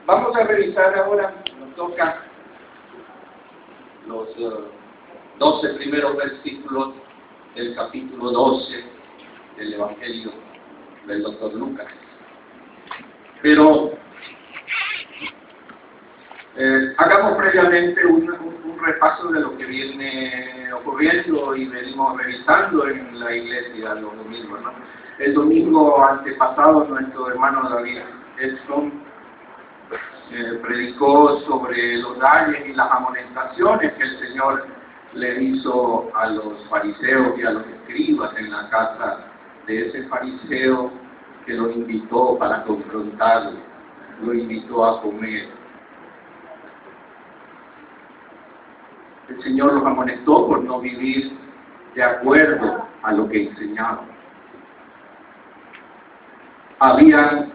Vamos a revisar ahora, nos toca los 12 primeros versículos del capítulo 12 del Evangelio del Dr. Lucas. Pero hagamos previamente un repaso de lo que viene ocurriendo y venimos revisando en la iglesia los domingos, ¿no? El domingo antepasado nuestro hermano David Edson predicó sobre los daños y las amonestaciones que el Señor le hizo a los fariseos y a los escribas en la casa de ese fariseo que lo invitó para confrontarlo, lo invitó a comer. El Señor los amonestó por no vivir de acuerdo a lo que enseñaban. Habían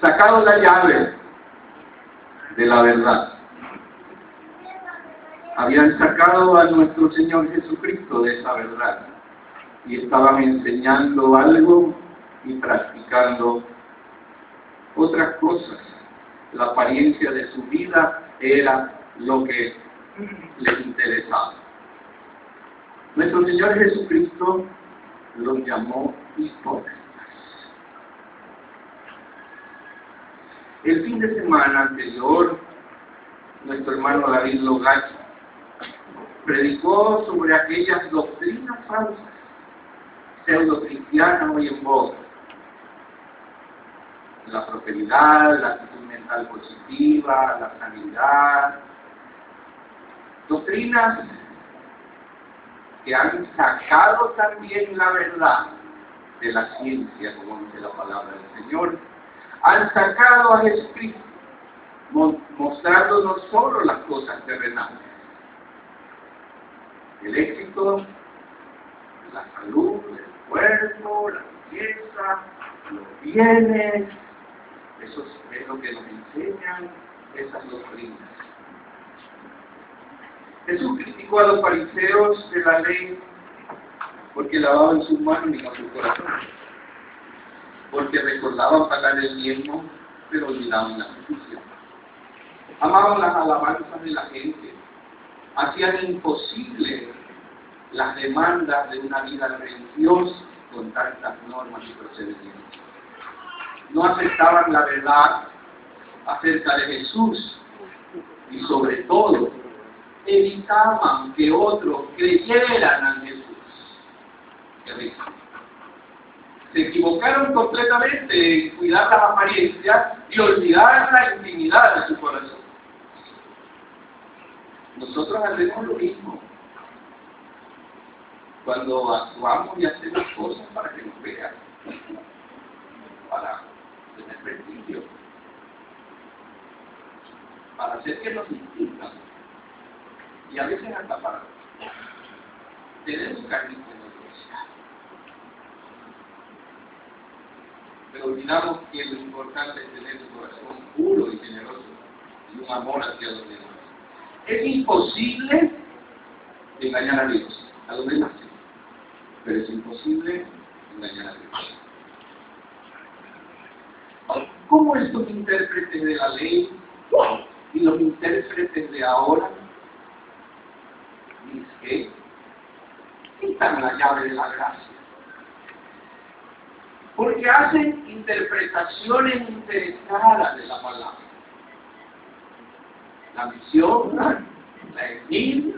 sacado la llave de la verdad. Habían sacado a nuestro Señor Jesucristo de esa verdad y estaban enseñando algo y practicando otras cosas. La apariencia de su vida era lo que les interesaba. Nuestro Señor Jesucristo los llamó hipócritas. El fin de semana anterior, nuestro hermano David Logacho predicó sobre aquellas doctrinas falsas, pseudo-cristianas hoy en boga. La prosperidad, la actitud mental positiva, la sanidad. Doctrinas que han sacado también la verdad de la ciencia, como dice la palabra del Señor. Han sacado a Jesucristo, mostrando no solo las cosas terrenales, el éxito, la salud, el cuerpo, la belleza, los bienes. Eso es lo que nos enseñan esas doctrinas. Jesús criticó a los fariseos de la ley porque lavaban sus manos y no su corazón, porque recordaban pagar el diezmo, pero olvidaban la justicia. Amaban las alabanzas de la gente, hacían imposible las demandas de una vida religiosa con tantas normas y procedimientos. No aceptaban la verdad acerca de Jesús y sobre todo evitaban que otros creyeran en Jesús. Qué rico. Se equivocaron completamente en cuidar las apariencias y olvidar la intimidad de su corazón. Nosotros hacemos lo mismo cuando actuamos y hacemos cosas para que nos vean, para tener prestigio, para hacer que nos distingan y a veces hasta para tener un cariño en nosotros. Pero olvidamos que lo importante es tener un corazón puro y generoso y un amor hacia los demás. Es imposible engañar a Dios, a los demás sí, pero es imposible engañar a Dios. ¿Cómo estos intérpretes de la ley y los intérpretes de ahora quitan la llave de la gracia? Porque hacen interpretaciones interesadas de la palabra. La visión, la envidia,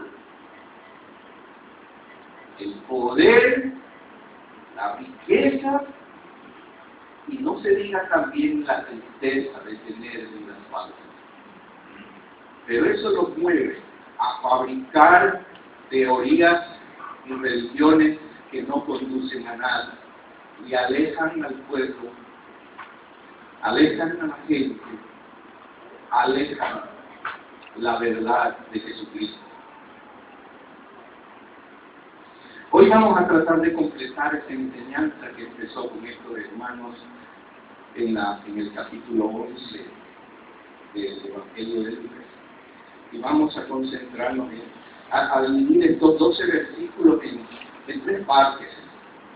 el poder, la riqueza, y no se diga también la tristeza de tener vidas falsas. Pero eso los mueve a fabricar teorías y religiones que no conducen a nada y alejan al pueblo, alejan a la gente, alejan la verdad de Jesucristo. Hoy vamos a tratar de completar esa enseñanza que empezó con estos hermanos en el capítulo 11 del Evangelio de Lucas. Y vamos a concentrarnos a dividir estos 12 versículos en tres partes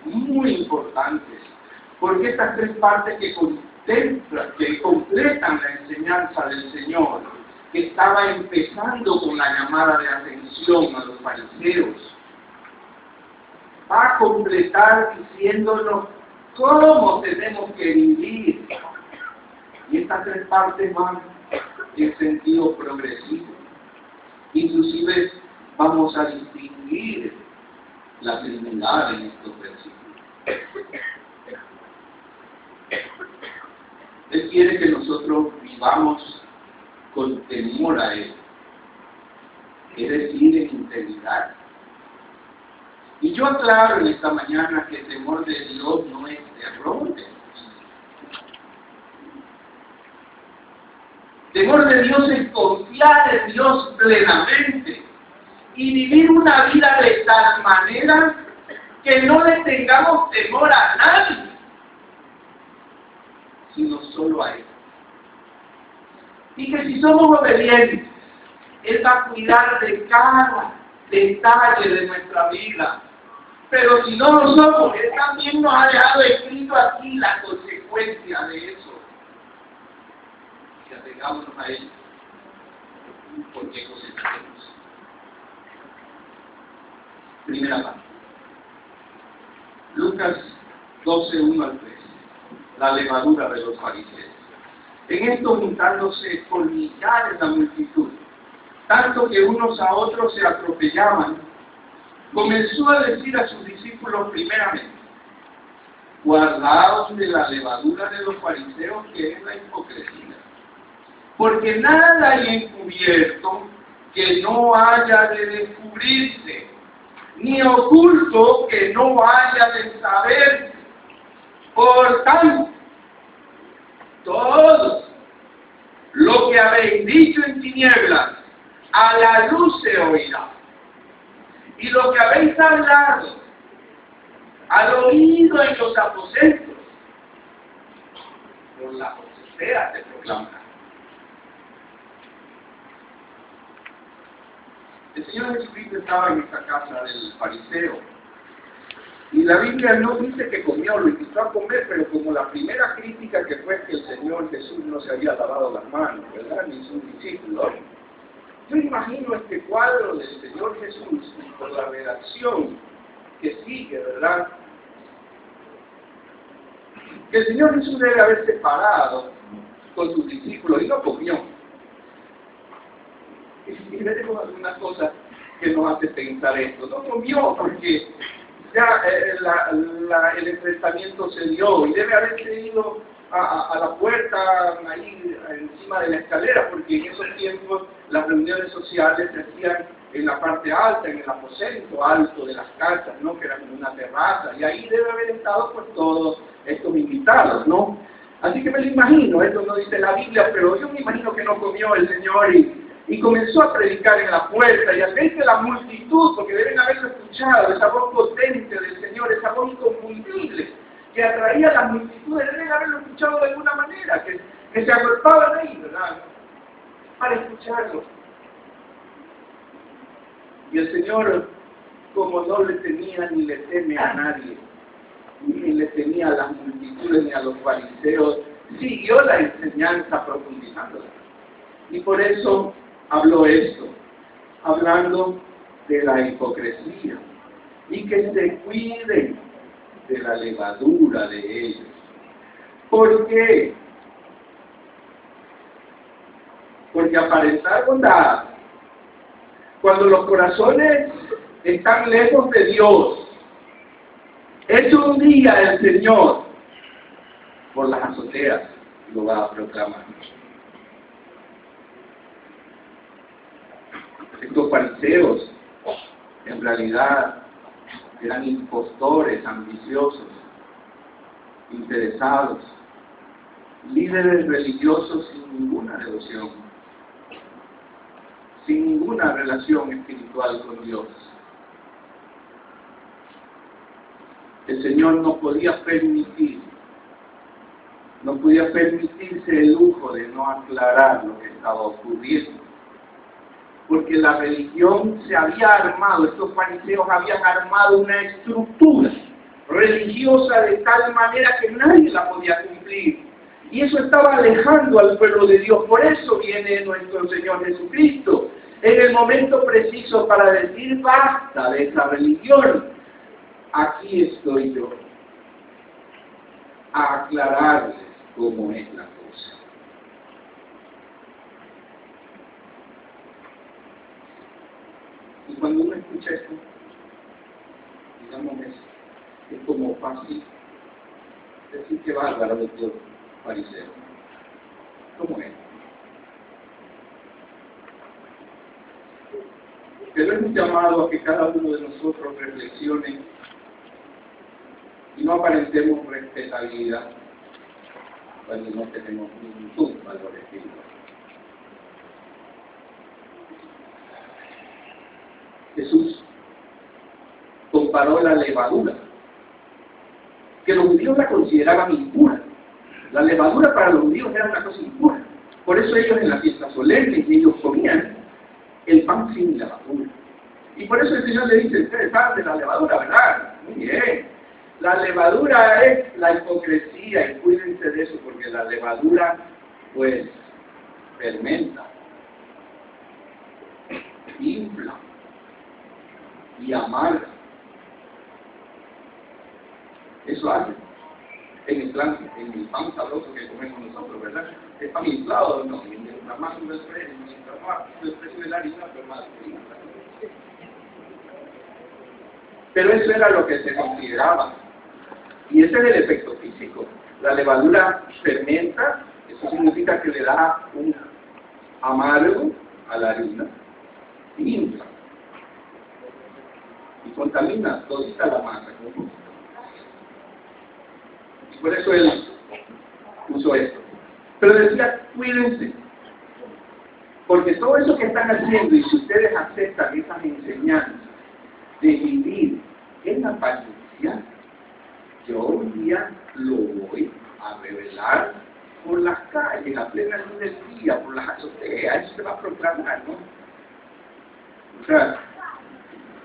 muy importantes, porque estas tres partes que completan la enseñanza del Señor, que estaba empezando con la llamada de atención a los fariseos. Va a completar diciéndonos cómo tenemos que vivir. Y estas tres partes van en sentido progresivo. Inclusive vamos a distinguir la Trinidad en estos versículos. Él quiere que nosotros vivamos con temor a Él, es decir, en integridad. Y yo aclaro en esta mañana que el temor de Dios no es terror. Temor de Dios es confiar en Dios plenamente y vivir una vida de tal manera que no le tengamos temor a nadie, sino solo a Él. Y que si somos obedientes, Él va a cuidar de cada detalle de nuestra vida. Pero si no lo somos, Él también nos ha dejado escrito aquí la consecuencia de eso. Y atengámonos a Él, porque cosecharemos. Primera parte. Lucas 12, 1 al 3. La levadura de los fariseos. En esto juntándose por millares la multitud, tanto que unos a otros se atropellaban, comenzó a decir a sus discípulos primeramente: guardaos de la levadura de los fariseos, que es la hipocresía. Porque nada hay encubierto que no haya de descubrirse, ni oculto que no haya de saberse. Por tanto, todo lo que habéis dicho en tinieblas, a la luz se oirá. Y lo que habéis hablado al oído en los aposentos, por la azotea se proclamará. El Señor Jesucristo estaba en esta casa del fariseo. Y la Biblia no dice que comió, lo invitó a comer, pero como la primera crítica que fue que el Señor Jesús no se había lavado las manos, ¿verdad? Ni sus discípulos. Yo imagino este cuadro del Señor Jesús por la redacción que sigue, ¿verdad? Que el Señor Jesús debe haberse parado con sus discípulos y no comió. Y veremos algunas cosas que nos hace pensar esto. No comió porque ya el enfrentamiento se dio y debe haberse ido a la puerta ahí encima de la escalera, porque en esos tiempos las reuniones sociales se hacían en la parte alta, en el aposento alto de las casas, ¿no? Que era como una terraza, y ahí debe haber estado por todos estos invitados, ¿no? Así que me lo imagino, esto no dice la Biblia, pero yo me imagino que no comió el Señor y comenzó a predicar en la puerta, y a veces la multitud, porque deben haberlo escuchado, esa voz potente del Señor, esa voz inconfundible, que atraía a las multitudes, deben haberlo escuchado de alguna manera, que se agolpaban ahí, ¿verdad? Para escucharlo. Y el Señor, como no le temía ni le teme a nadie, ni le temía a las multitudes ni a los fariseos, siguió la enseñanza profundizándola. Y por eso habló esto, hablando de la hipocresía, y que se cuiden de la levadura de ellos. ¿Por qué? Porque aparentar bondad, cuando los corazones están lejos de Dios, es un día el Señor por las azoteas lo va a proclamar. Estos fariseos en realidad eran impostores, ambiciosos, interesados, líderes religiosos sin ninguna devoción, sin ninguna relación espiritual con Dios. El Señor no podía permitirse el lujo de no aclarar lo que estaba ocurriendo, porque la religión se había armado, estos fariseos habían armado una estructura religiosa de tal manera que nadie la podía cumplir. Y eso estaba alejando al pueblo de Dios. Por eso viene nuestro Señor Jesucristo, en el momento preciso para decir basta de esa religión. Aquí estoy yo, a aclararles cómo es la cosa. Y cuando uno escucha esto, digamos, es como fácil decir que bárbaro, doctor fariseo. ¿Cómo es? Pero es un llamado a que cada uno de nosotros reflexione y no aparentemos respetabilidad cuando no tenemos ningún valor espiritual. Jesús comparó la levadura, que los judíos la consideraban impura. La levadura para los judíos era una cosa impura. Por eso ellos en las fiestas solemnes ellos comían el pan sin levadura. Y por eso el Señor le dice, ustedes saben de la levadura, ¿verdad? Muy bien. La levadura es la hipocresía, y cuídense de eso, porque la levadura, pues, fermenta, infla y amarga. Eso hace en el pan sabroso que comemos nosotros, ¿verdad? El pan inflado, no, mientras más sube el precio de la harina, pues más harina. Pero eso era lo que se consideraba. Y ese es el efecto físico. La levadura fermenta, eso significa que le da un amargo a la harina y infla. Y contamina todita la masa. Y por eso él usó esto. Pero decía, cuídense. Porque todo eso que están haciendo, y si ustedes aceptan esas enseñanzas de vivir en la apariencia, yo un día lo voy a revelar por las calles, a plena luz del día, por las azoteas. Eso se va a proclamar, ¿no? O sea,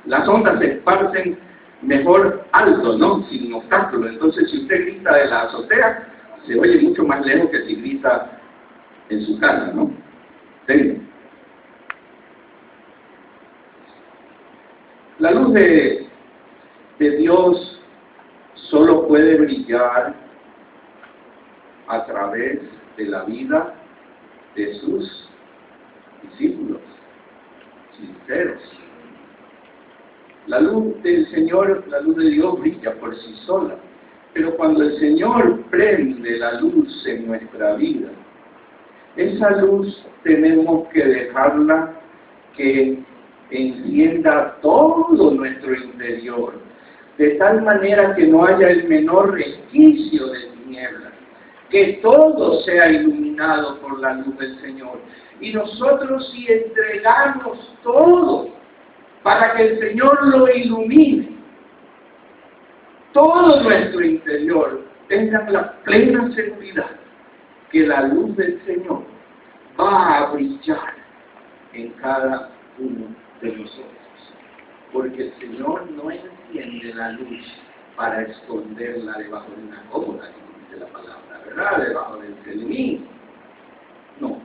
las ondas se esparcen mejor alto, ¿no? Sin obstáculos. Entonces, si usted grita de la azotea, se oye mucho más lejos que si grita en su casa, ¿no? ¿Sí? La luz de Dios solo puede brillar a través de la vida de sus discípulos sinceros. La luz del Señor, la luz de Dios brilla por sí sola, pero cuando el Señor prende la luz en nuestra vida, esa luz tenemos que dejarla que encienda todo nuestro interior, de tal manera que no haya el menor resquicio de tinieblas, que todo sea iluminado por la luz del Señor. Y nosotros si entregamos todo para que el Señor lo ilumine, todo nuestro interior, tengan la plena seguridad que la luz del Señor va a brillar en cada uno de nosotros. Porque el Señor no enciende la luz para esconderla debajo de una cómoda, como dice la palabra, ¿verdad? Debajo del celimín. No.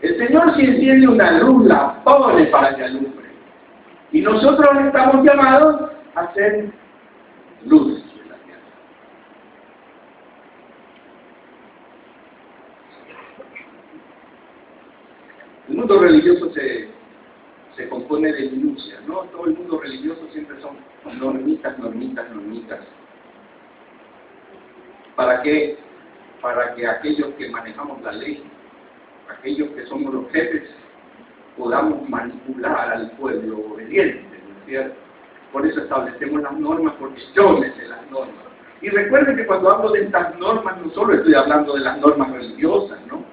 El Señor si enciende una luz, la pone para que alumbre. Y nosotros estamos llamados a ser luz de la tierra. El mundo religioso se compone de minucias, ¿no? Todo el mundo religioso siempre son normitas. ¿Para qué? Para que aquellos que manejamos la ley, aquellos que somos los jefes, podamos manipular al pueblo obediente, ¿no es cierto? Por eso establecemos las normas, porque yo me sé las normas. Y recuerden que cuando hablo de estas normas, no solo estoy hablando de las normas religiosas, ¿no?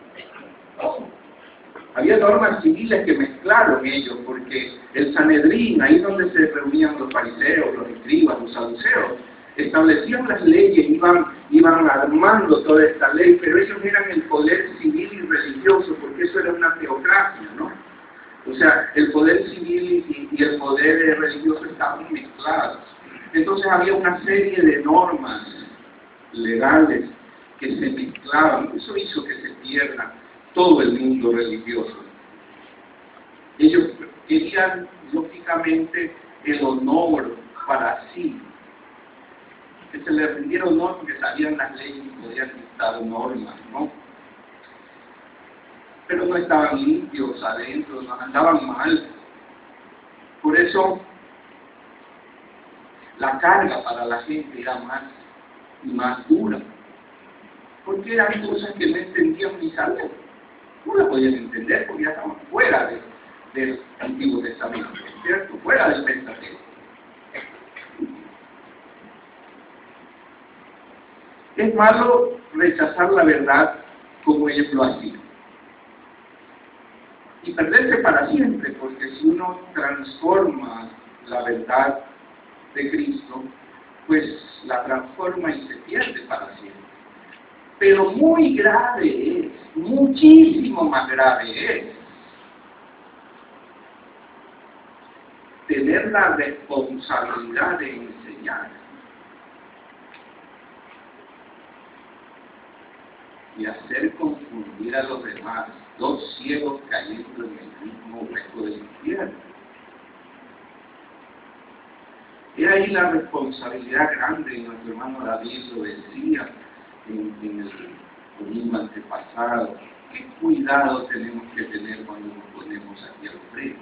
Había normas civiles que mezclaron ellos, porque el Sanedrín, ahí donde se reunían los fariseos, los escribas, los saduceos, establecían las leyes, iban armando toda esta ley, pero ellos eran el poder civil y religioso, porque eso era una teocracia, ¿no? O sea, el poder civil y el poder religioso estaban mezclados. Entonces había una serie de normas legales que se mezclaban. Eso hizo que se pierda todo el mundo religioso. Ellos querían, lógicamente, el honor para sí. Que se les rindiera honor porque sabían las leyes y podían dictar normas, ¿no? Pero no estaban limpios adentro, no andaban mal. Por eso, la carga para la gente era más y más dura. Porque eran cosas que no entendían ni sabían. No las podían entender porque ya estaban fuera del Antiguo Testamento, ¿cierto? Fuera del Pentateuco. Es malo rechazar la verdad como ellos lo hacían. Y perderse para siempre, porque si uno transforma la verdad de Cristo, pues la transforma y se pierde para siempre. Pero muy grave es, muchísimo más grave es, tener la responsabilidad de enseñar y hacer confundir a los demás, dos ciegos cayendo en el mismo hueco del infierno. Era ahí la responsabilidad grande, y nuestro hermano David lo decía en el domingo antepasado. ¿Qué cuidado tenemos que tener cuando nos ponemos aquí al frente?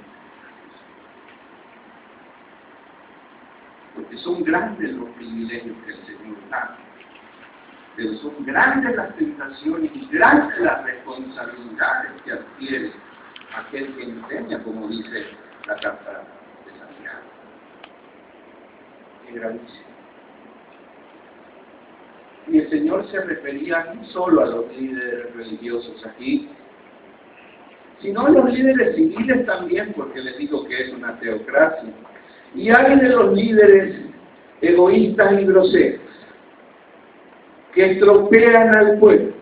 Porque son grandes los privilegios que el Señor da. Pero son grandes las tentaciones y grandes las responsabilidades que adquiere aquel que enseña, como dice la carta de Santiago. Es gravísimo. Y el Señor se refería no solo a los líderes religiosos aquí, sino a los líderes civiles también, porque les digo que es una teocracia. Y hay de los líderes egoístas y groseros, que estropean al pueblo,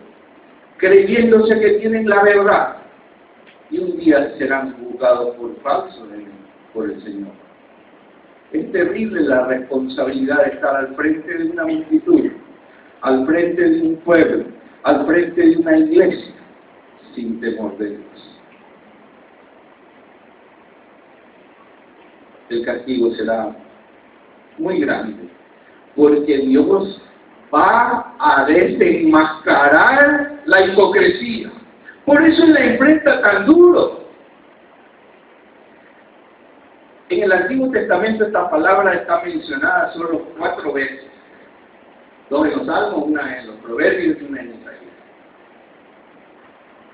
creyéndose que tienen la verdad, y un día serán juzgados por falso por el Señor. Es terrible la responsabilidad de estar al frente de una multitud, al frente de un pueblo, al frente de una iglesia, sin temor de Dios. El castigo será muy grande, porque Dios va a desenmascarar la hipocresía. Por eso la enfrenta tan duro. En el Antiguo Testamento esta palabra está mencionada solo 4 veces. 2 en los Salmos, 1 en los Proverbios y 1 en Isaías.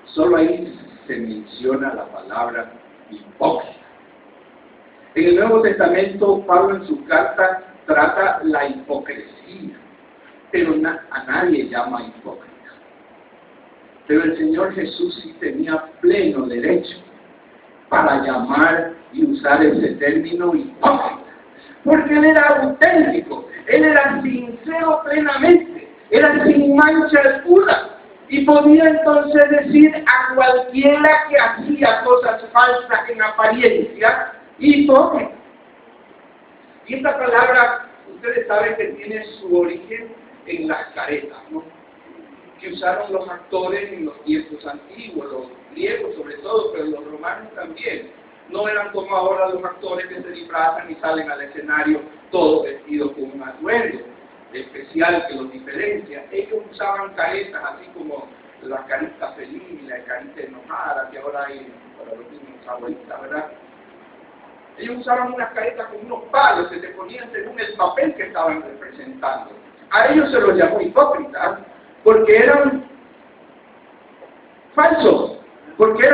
Solo ahí se menciona la palabra hipócrita. En el Nuevo Testamento, Pablo en su carta trata la hipocresía, pero a nadie llama hipócrita. Pero el Señor Jesús sí tenía pleno derecho para llamar y usar ese término hipócrita, porque Él era auténtico, Él era sincero plenamente, era sin mancha alguna, y podía entonces decir a cualquiera que hacía cosas falsas en apariencia, hipócrita. Y esta palabra, ustedes saben que tiene su origen en las caretas, ¿no?, que usaron los actores en los tiempos antiguos, los griegos sobre todo, pero los romanos también. No eran como ahora los actores que se disfrazan y salen al escenario todos vestidos con un atuendo especial que los diferencia. Ellos usaban caretas, así como la carita feliz y la carita enojada que ahora hay para los niños abuelitas, ¿verdad? Ellos usaban unas caretas con unos palos que se ponían según el papel que estaban representando. A ellos se los llamó hipócritas, porque eran falsos, porque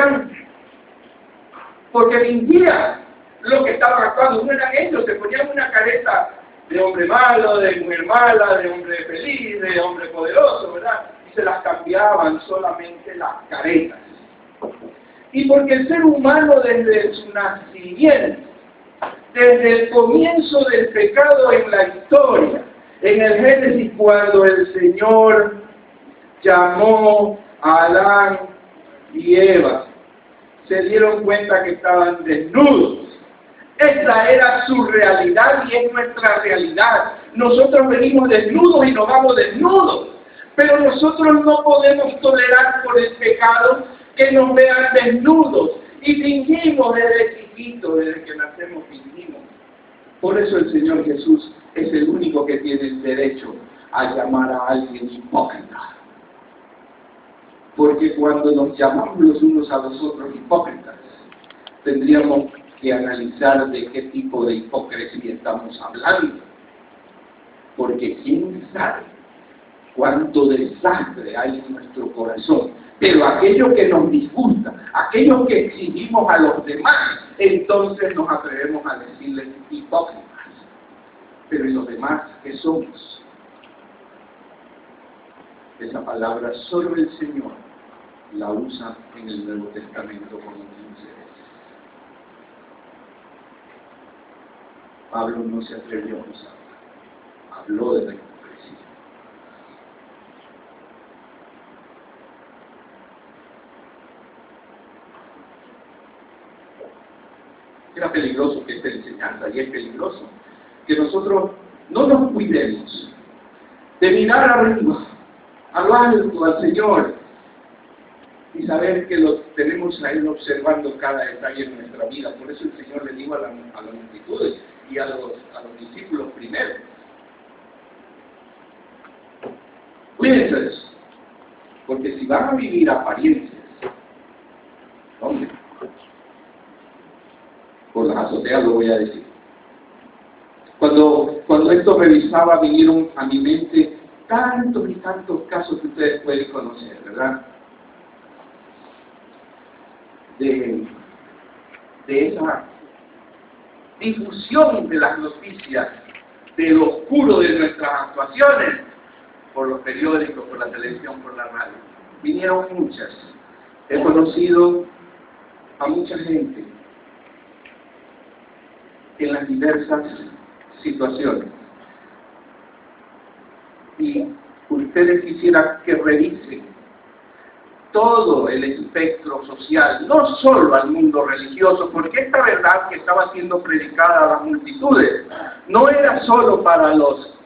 mintieran lo que estaban actuando. No eran ellos, se ponían una careta de hombre malo, de mujer mala, de hombre feliz, de hombre poderoso, ¿verdad? Y se las cambiaban solamente las caretas. Y porque el ser humano desde su nacimiento, desde el comienzo del pecado en la historia, en el Génesis, cuando el Señor llamó a Adán y Eva, se dieron cuenta que estaban desnudos. Esa era su realidad y es nuestra realidad. Nosotros venimos desnudos y nos vamos desnudos. Pero nosotros no podemos tolerar por el pecado que nos vean desnudos. Y fingimos desde chiquitos, desde que nacemos fingimos. Por eso el Señor Jesús es el único que tiene el derecho a llamar a alguien hipócrita. Porque cuando nos llamamos los unos a los otros hipócritas, tendríamos que analizar de qué tipo de hipocresía estamos hablando. Porque quién sabe cuánto desastre hay en nuestro corazón. Pero aquello que nos disgusta, aquello que exigimos a los demás, entonces nos atrevemos a decirles hipócritas. Pero ¿y los demás qué somos? Esa palabra solo el Señor la usa en el Nuevo Testamento como 15 veces. Pablo no se atrevió a usarla. Habló de la hipocresía. Era peligroso que esta enseñanza, y es peligroso que nosotros no nos cuidemos de mirar arriba, a lo alto, al Señor, y saber que lo tenemos a Él observando cada detalle en nuestra vida. Por eso el Señor le dijo a las multitudes y a los discípulos primero: cuídense de eso, porque si van a vivir apariencias, ¿dónde? Por las azoteas lo voy a decir. Cuando esto revisaba, vinieron a mi mente tantos y tantos casos que ustedes pueden conocer, ¿verdad? De esa difusión de las noticias, de lo oscuro de nuestras actuaciones, por los periódicos, por la televisión, por la radio. Vinieron muchas. He conocido a mucha gente en las diversas situaciones. Y ustedes quisieran que revisen todo el espectro social, no solo al mundo religioso, porque esta verdad que estaba siendo predicada a las multitudes no era solo para los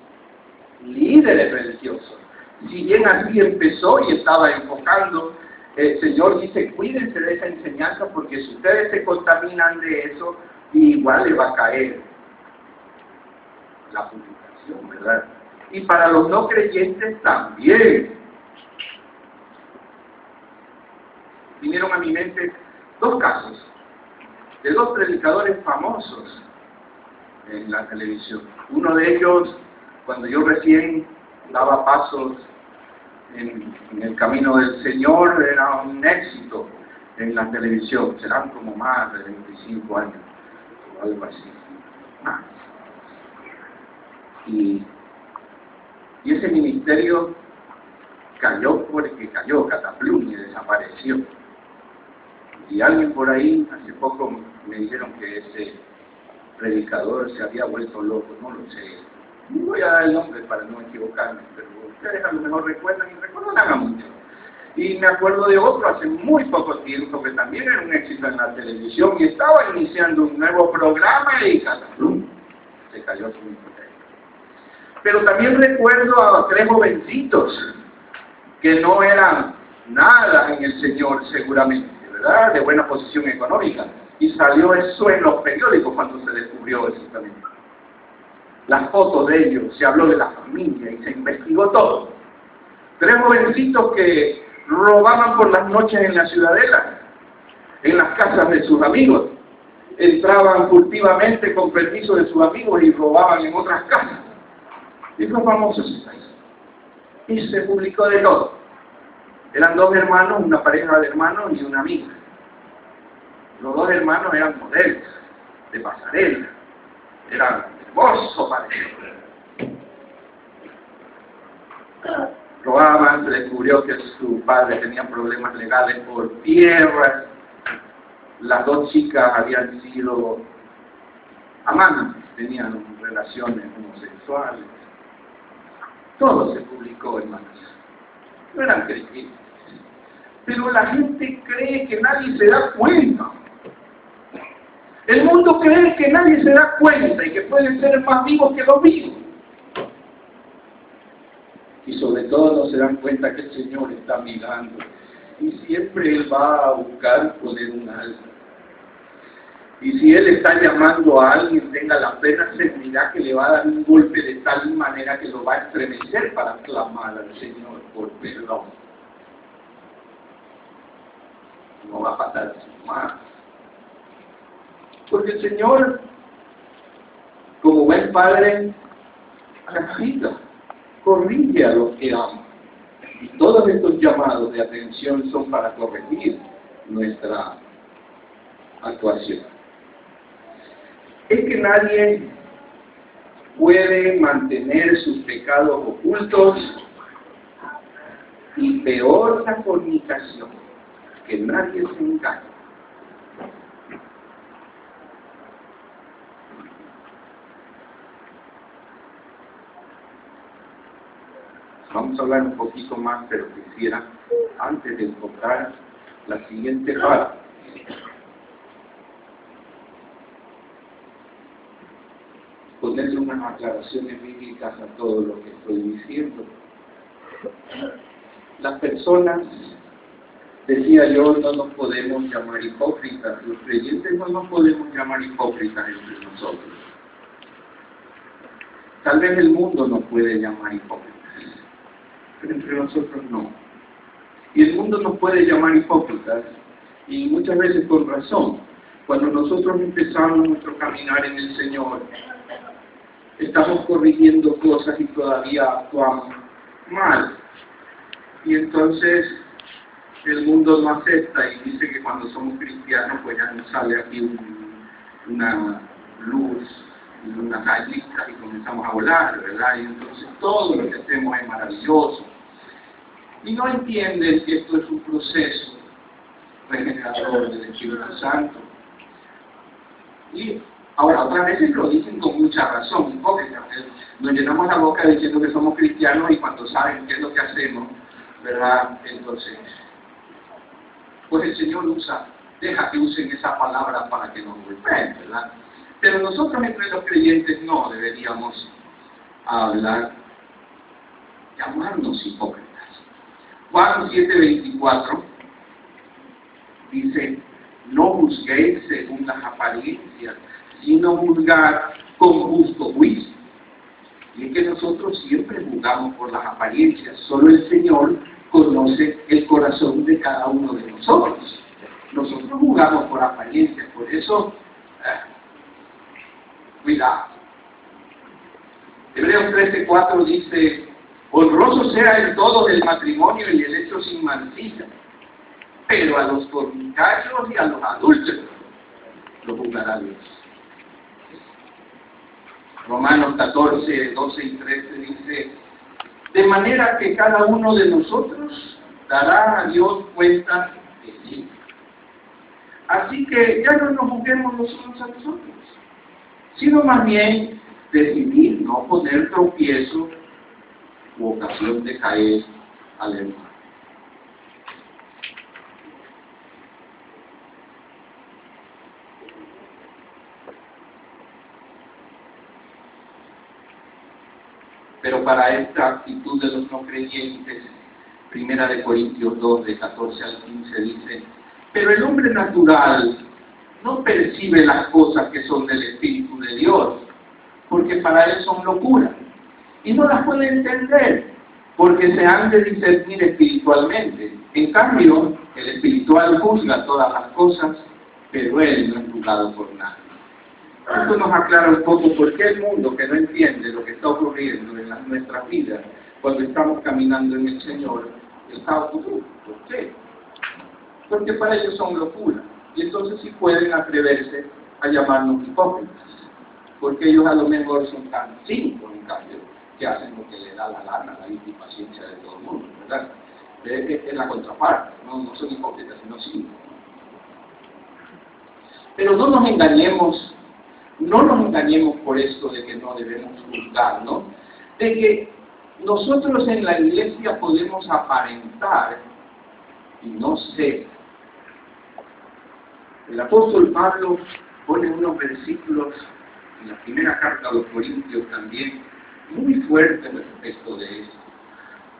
líderes religiosos. Si bien así empezó y estaba enfocando, el Señor dice: cuídense de esa enseñanza, porque si ustedes se contaminan de eso, igual le va a caer la purificación, ¿verdad? Y para los no creyentes también. Vinieron a mi mente dos casos de dos predicadores famosos en la televisión. Uno de ellos, cuando yo recién daba pasos en el camino del Señor, era un éxito en la televisión. Serán como más de 25 años o algo así. Y ese ministerio cayó porque cayó, cataplum, y desapareció. Y alguien por ahí, hace poco me dijeron que ese predicador se había vuelto loco, no lo sé. No voy a dar el nombre para no equivocarme, pero ustedes a lo mejor recuerdan y recuerdan a mucho. Y me acuerdo de otro hace muy poco tiempo que también era un éxito en la televisión y estaba iniciando un nuevo programa y cataplum, se cayó su ministerio. Pero también recuerdo a 3 jovencitos que no eran nada en el Señor seguramente, ¿verdad? De buena posición económica. Y salió eso en los periódicos cuando se descubrió exactamente. Las fotos de ellos, se habló de la familia y se investigó todo. 3 jovencitos que robaban por las noches en la ciudadela, en las casas de sus amigos. Entraban furtivamente con permiso de sus amigos y robaban en otras casas. Y fue famoso ese país. Y se publicó de todo. Eran 2 hermanos, una pareja de hermanos y una amiga. Los 2 hermanos eran modelos de pasarela. Eran hermosos parejas. Robaban, se descubrió que su padre tenía problemas legales por tierras. Las 2 chicas habían sido amantes, tenían relaciones homosexuales. Todo se publicó, hermanos. No eran creyentes. Pero la gente cree que nadie se da cuenta. El mundo cree que nadie se da cuenta y que pueden ser más vivos que los vivos. Y sobre todo no se dan cuenta que el Señor está mirando. Y siempre Él va a buscar poner un alto. Y si Él está llamando a alguien, tenga la plena seguridad que le va a dar un golpe de tal manera que lo va a estremecer para clamar al Señor por perdón. No va a pasar sin más. Porque el Señor, como buen padre, castiga, corrige a los que ama. Y todos estos llamados de atención son para corregir nuestra actuación. Es que nadie puede mantener sus pecados ocultos y peor la fornicación, que nadie se engañe. Vamos a hablar un poquito más, pero quisiera, antes de enfocar la siguiente parte, ponerle unas aclaraciones bíblicas a todo lo que estoy diciendo. Las personas, decía yo, no nos podemos llamar hipócritas. Los creyentes no nos podemos llamar hipócritas entre nosotros. Tal vez el mundo nos puede llamar hipócritas, pero entre nosotros no. Y el mundo nos puede llamar hipócritas, y muchas veces con razón. Cuando nosotros empezamos nuestro caminar en el Señor, estamos corrigiendo cosas y todavía actuamos mal. Y entonces el mundo no acepta y dice que cuando somos cristianos pues ya nos sale aquí una luz y una gallita y comenzamos a volar, ¿verdad? Y entonces todo lo que hacemos es maravilloso. Y no entienden que esto es un proceso regenerador del Espíritu Santo. Y ahora, otras veces lo dicen con mucha razón, hipócritas. Nos llenamos la boca diciendo que somos cristianos y cuando saben qué es lo que hacemos, ¿verdad? Entonces, pues el Señor deja que usen esa palabra para que nos golpeen, ¿verdad? Pero nosotros entre los creyentes no deberíamos hablar, llamarnos hipócritas. Juan 7:24 dice, no juzguéis según las apariencias, sino juzgar con justo juicio. Y es que nosotros siempre juzgamos por las apariencias, solo el Señor conoce el corazón de cada uno de nosotros. Nosotros juzgamos por apariencias, por eso, cuidado. Hebreos 13:4 dice, honroso sea en todo el matrimonio y el hecho sin mancilla, pero a los fornicarios y a los adúlteros lo juzgará Dios. Romanos 14:12 y 13 dice, de manera que cada uno de nosotros dará a Dios cuenta de sí. Así que ya no nos juzguemos los unos a los otros, sino más bien decidir no poner tropiezo u ocasión de caer al hermano. Pero para esta actitud de los no creyentes, 1 Corintios 2, de 14 al 15 dice, pero el hombre natural no percibe las cosas que son del Espíritu de Dios, porque para él son locura, y no las puede entender, porque se han de discernir espiritualmente. En cambio, el espiritual juzga todas las cosas, pero él no es juzgado por nadie. Esto nos aclara un poco por qué el mundo que no entiende lo que está ocurriendo en nuestras vidas, cuando estamos caminando en el Señor, está ocurriendo. ¿Por qué? Porque para ellos son locura. Y entonces sí pueden atreverse a llamarnos hipócritas. Porque ellos a lo mejor son tan cínicos, en cambio, que hacen lo que les da la gana, la intipaciencia de todo el mundo, ¿verdad? Es la contraparte, no son hipócritas, sino cínicos. Pero no nos engañemos por esto de que no debemos juzgar, ¿no? De que nosotros en la iglesia podemos aparentar y no ser. El apóstol Pablo pone unos versículos en la primera carta a los Corintios también muy fuertes respecto de esto.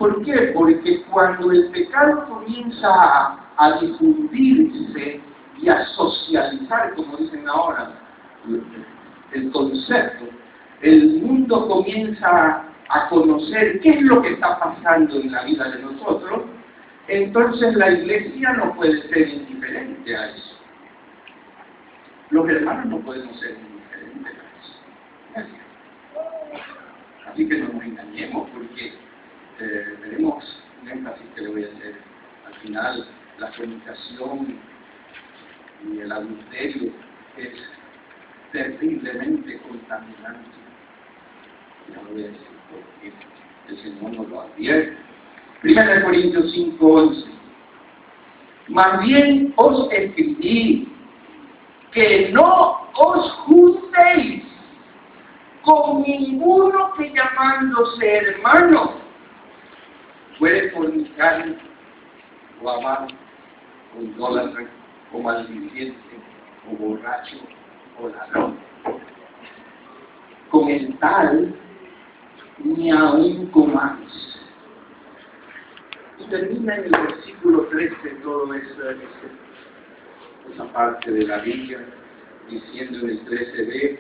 ¿Por qué? Porque cuando el pecado comienza a difundirse y a socializar, como dicen ahora, el concepto, el mundo comienza a conocer qué es lo que está pasando en la vida de nosotros, entonces la iglesia no puede ser indiferente a eso. Los hermanos no podemos ser indiferentes a eso. Así que no nos engañemos, porque tenemos un énfasis que le voy a hacer. Al final, la fornicación y el adulterio es terriblemente contaminante. Ya lo voy a decir porque el Señor nos lo advierte. 1 Corintios 5:11. Más bien os escribí que no os juntéis con ninguno que llamándose hermano puede fornicar o amar o idólatra o maldiciente o borracho o ladrón. Con el tal ni aún comáis. Y termina en el versículo 13 todo esa parte de la Biblia, diciendo en el 13b,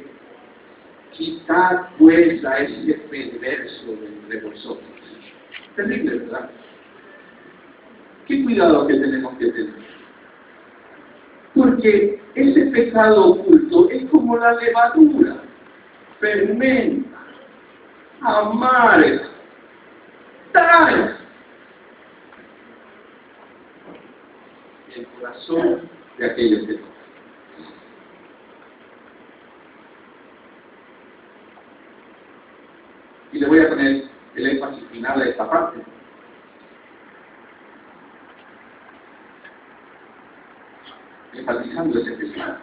quitad pues a ese perverso de entre vosotros. Terrible, ¿verdad? ¿Qué cuidado que tenemos que tener? Porque ese pecado oculto es como la levadura, fermenta, amarga, trae el corazón de aquellos que tocan. Y le voy a poner el énfasis final a esta parte. Enfatizando ese pecado.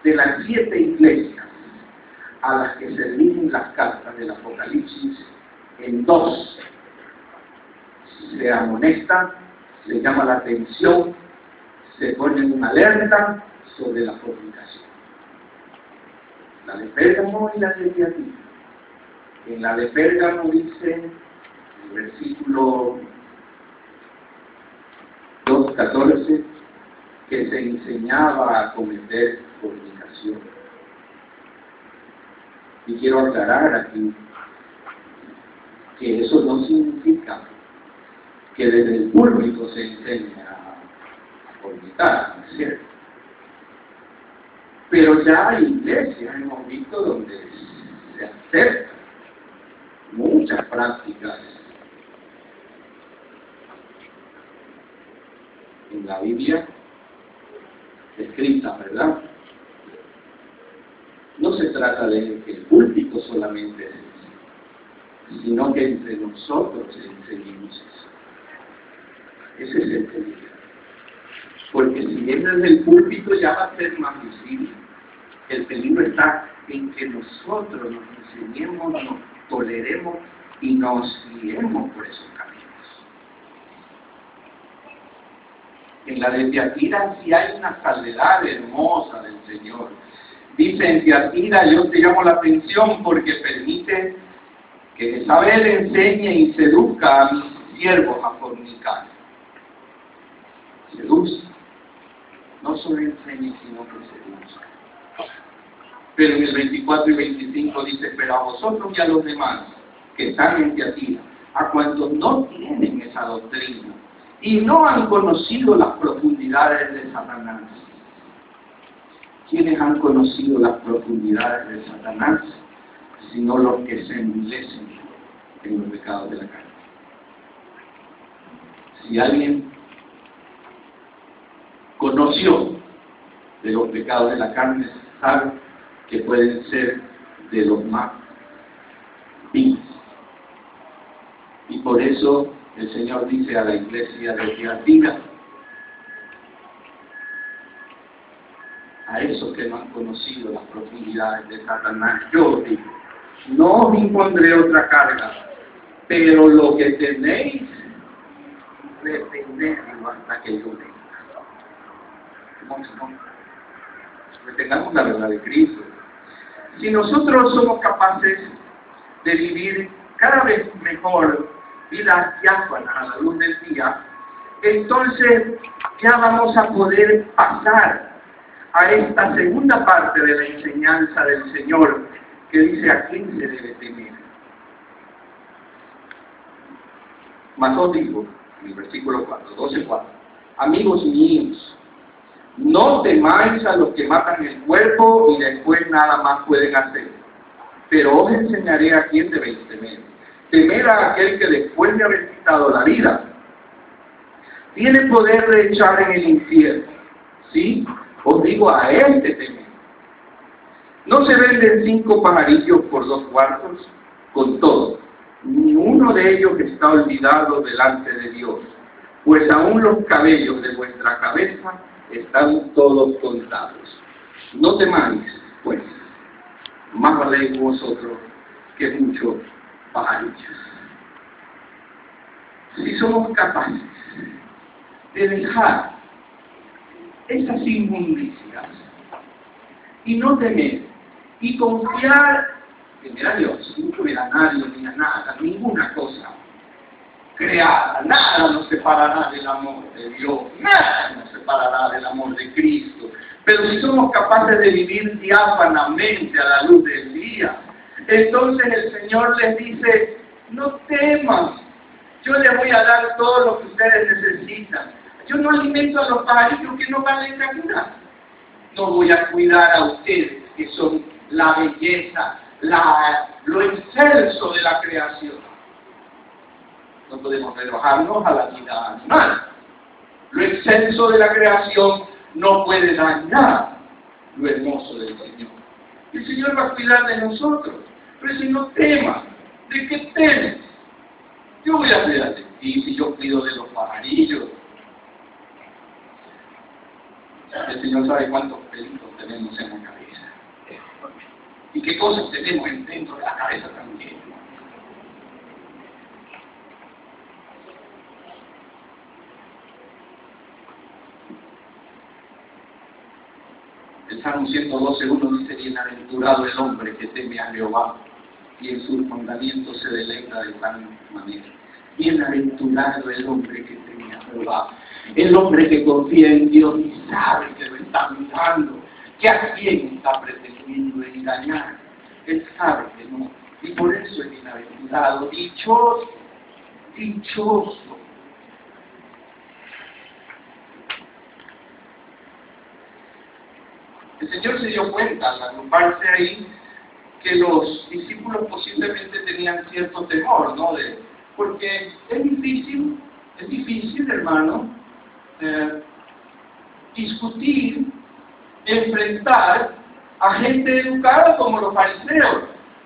De las 7 iglesias a las que se dirigen las cartas del Apocalipsis, en 2 se amonesta, se llama la atención, se pone una alerta sobre la fornicación. La de Pérgamo y la de Tiatira. En la de Pérgamo dice, en el versículo 2:14, que se enseñaba a cometer fornicación. Y quiero aclarar aquí que eso no significa que desde el público se enseñe a fornicar, ¿no es cierto? Pero ya hay iglesias, hemos visto, donde se aceptan muchas prácticas en la Biblia escrita, ¿verdad? No se trata de que el púlpito solamente es eso, sino que entre nosotros enseñemos eso. Ese es el peligro. Porque si viene desde el púlpito ya va a ser más visible. El peligro está en que nosotros nos enseñemos, nos toleremos y nos guiemos por esos caminos. En la de Tiatira sí hay una salvedad hermosa del Señor. Dice en Tiatira, yo te llamo la atención porque permite que Jezabel enseñe y seduzca a mis siervos a fornicar. Seduce. No solo enseñe, sino que seduzca. Pero en el 24 y 25 dice, pero a vosotros y a los demás que están en Tiatira, a cuantos no tienen esa doctrina y no han conocido las profundidades de Satanás. ¿Quiénes han conocido las profundidades de Satanás? Sino los que se envilecen en los pecados de la carne. Si alguien conoció de los pecados de la carne, sabe que pueden ser de los más viles. Y por eso el Señor dice a la iglesia de Tiatira, a esos que no han conocido las profundidades de Satanás, yo digo, no os impondré otra carga, pero lo que tenéis, retenedlo hasta que yo venga. Retengamos la verdad de Cristo. Si nosotros somos capaces de vivir cada vez mejor, vidas diáfanas a la luz del día, entonces ya vamos a poder pasar a esta segunda parte de la enseñanza del Señor, que dice a quién se debe temer. Mas os digo, en el versículo 4, 12:4, amigos míos, no temáis a los que matan el cuerpo y después nada más pueden hacer, pero os enseñaré a quién debéis temer. Temer a aquel que después de haber quitado la vida, tiene poder de echar en el infierno. ¿Sí? Os digo, a este temer. ¿No se venden 5 pajarillos por 2 cuartos? Con todo, ni uno de ellos está olvidado delante de Dios, pues aún los cabellos de vuestra cabeza están todos contados. No temáis, pues, más valéis vosotros que muchos pajarillos. Si somos capaces de dejar esas inmundicias y no temer y confiar, temer a Dios, no temer a nadie ni a nada, ninguna cosa creada, nada nos separará del amor de Dios, nada nos separará del amor de Cristo. Pero si somos capaces de vivir diáfanamente a la luz del día, entonces el Señor les dice, no teman, yo les voy a dar todo lo que ustedes necesitan. Yo no alimento a los pajarillos que no valen nada. No voy a cuidar a ustedes, que son la belleza, lo excelso de la creación. No podemos rebajarnos a la vida animal. Lo excelso de la creación no puede dañar lo hermoso del Señor. El Señor va a cuidar de nosotros. Pero si no temas, ¿de qué temes? Yo voy a cuidar de ti si yo cuido de los pajarillos. El Señor sabe cuántos pelitos tenemos en la cabeza. Y qué cosas tenemos dentro de la cabeza también. El Salmo 112:1 dice, bienaventurado el hombre que teme a Jehová y en sus mandamientos se deleita de tal manera. Bienaventurado el hombre que teme a Jehová. El hombre que confía en Dios y sabe que lo está mirando, que a quién está pretendiendo engañar. Él sabe que no. Y por eso es bienaventurado, dichoso, dichoso. El Señor se dio cuenta al agruparse ahí que los discípulos posiblemente tenían cierto temor, ¿no? Porque es difícil, hermano, discutir, enfrentar a gente educada como los fariseos.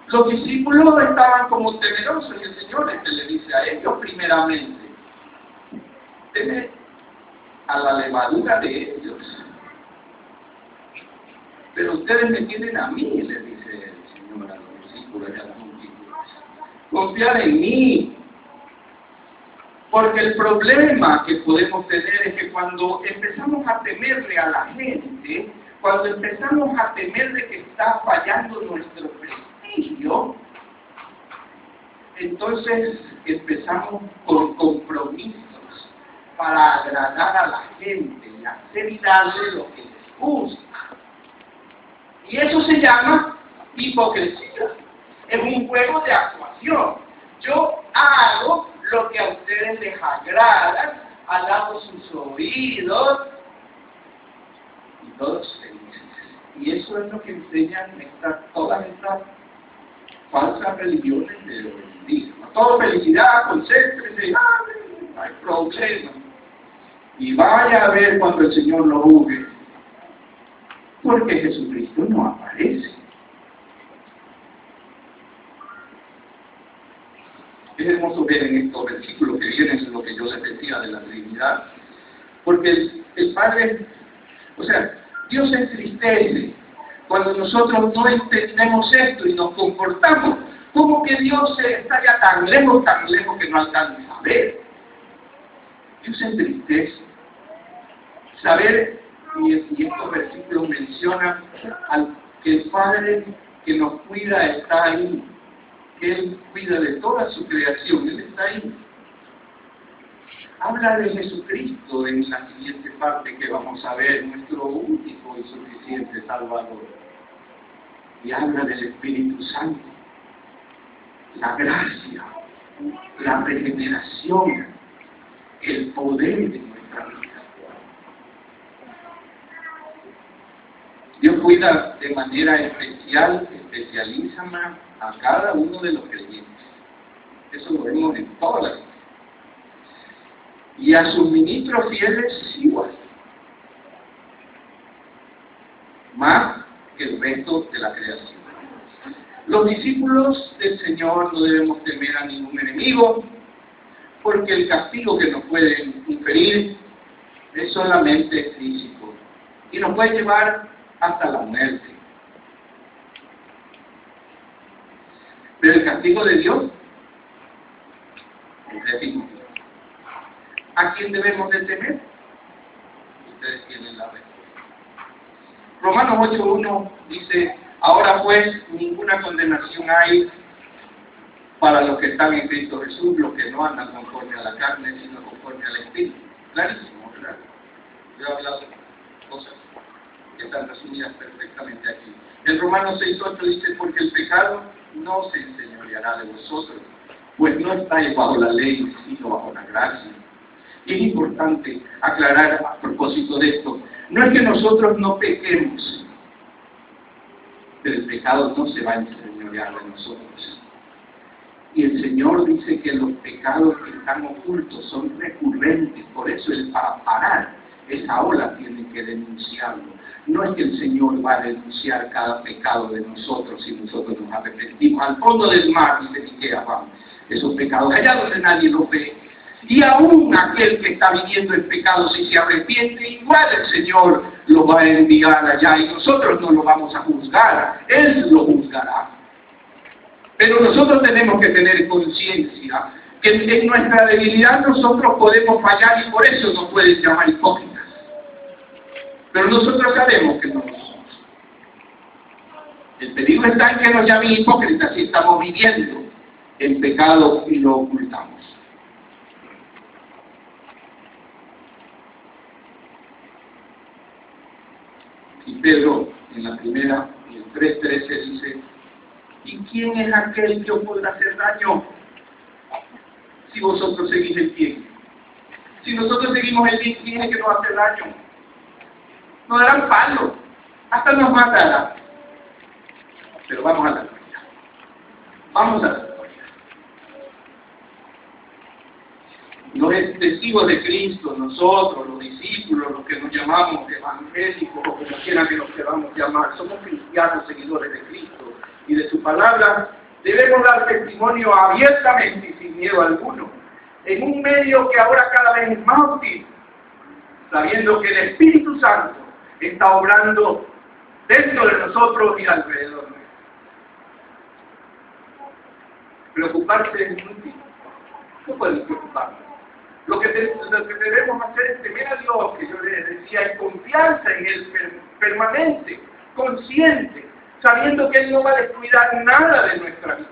Los discípulos estaban como temerosos y el Señor le dice a ellos primeramente, temed a la levadura de ellos. Pero ustedes me tienen a mí, le dice el Señor a los discípulos y a las multitudes. Confiar en mí. Porque el problema que podemos tener es que cuando empezamos a temerle a la gente, cuando empezamos a temer de que está fallando nuestro prestigio, entonces empezamos con compromisos para agradar a la gente y hacer y darle lo que les gusta. Y eso se llama hipocresía. Es un juego de actuación. Yo hago lo que a ustedes les agrada, alabo sus oídos, y todos felices. Y eso es lo que enseñan todas estas falsas religiones de hoy en día. Todo felicidad, concéntrese, no hay problema. Y vaya a ver cuando el Señor lo juzgue, porque Jesucristo no aparece. Es hermoso ver en estos versículos que vienen lo que yo les decía de la Trinidad, porque el Padre, o sea, Dios se entristece cuando nosotros no entendemos esto y nos comportamos como que Dios está ya tan lejos que no alcanza a ver. Dios se entristece. Saber, y estos versículos mencionan que el Padre que nos cuida está ahí, que Él cuida de toda su creación, Él está ahí. Habla de Jesucristo en la siguiente parte que vamos a ver, nuestro único y suficiente Salvador. Y habla del Espíritu Santo, la gracia, la regeneración, el poder de nuestra vida. Dios cuida de manera especial, especializa a cada uno de los creyentes. Eso lo vemos en toda la vida. Y a sus ministros fieles igual. Más que el resto de la creación. Los discípulos del Señor no debemos temer a ningún enemigo, porque el castigo que nos pueden inferir es solamente físico y nos puede llevar hasta la muerte. Pero el castigo de Dios es definitivo. ¿A quién debemos de temer? Ustedes tienen la respuesta. Romanos 8:1 dice: ahora pues ninguna condenación hay para los que están en Cristo Jesús, los que no andan conforme a la carne, sino conforme al Espíritu. Clarísimo, claro. Yo he hablado de cosas que están resumidas perfectamente aquí. En Romanos 6:8 dice: porque el pecado no se enseñoreará de vosotros, pues no estáis bajo la ley, sino bajo la gracia. Y es importante aclarar a propósito de esto, no es que nosotros no pequemos, pero el pecado no se va a enseñorear de nosotros. Y el Señor dice que los pecados que están ocultos son recurrentes, por eso Él, para parar esa ola, tiene que denunciarlo. No es que el Señor va a denunciar cada pecado de nosotros si nosotros nos arrepentimos. Al fondo del mar, dice Miqueas, vamos, esos pecados, allá donde nadie los ve. Y aún aquel que está viviendo el pecado, si se arrepiente, igual el Señor lo va a enviar allá y nosotros no lo vamos a juzgar, Él lo juzgará. Pero nosotros tenemos que tener conciencia que en nuestra debilidad nosotros podemos fallar y por eso nos pueden llamar hipócritas. Pero nosotros sabemos que no lo somos. El peligro está en que nos llamen hipócritas si estamos viviendo el pecado y lo ocultamos. Y Pedro, en la primera, en el 3:13, dice: ¿y quién es aquel que os podrá hacer daño si vosotros seguís el bien? Si nosotros seguimos el bien, ¿quién es que nos hace daño? Nos darán palo, hasta nos matará. Pero vamos a la gloria. Vamos a la gloria. Los testigos de Cristo, nosotros, los discípulos, los que nos llamamos evangélicos, o como quiera que nos queramos llamar, somos cristianos, seguidores de Cristo y de su palabra, debemos dar testimonio abiertamente y sin miedo alguno, en un medio que ahora cada vez es más hostil, sabiendo que el Espíritu Santo está obrando dentro de nosotros y alrededor nuestro. Preocuparse es inútil. No pueden preocuparse. Lo que debemos hacer es temer a Dios, que yo les decía, y confianza en Él permanente, consciente, sabiendo que Él no va a descuidar nada de nuestra vida.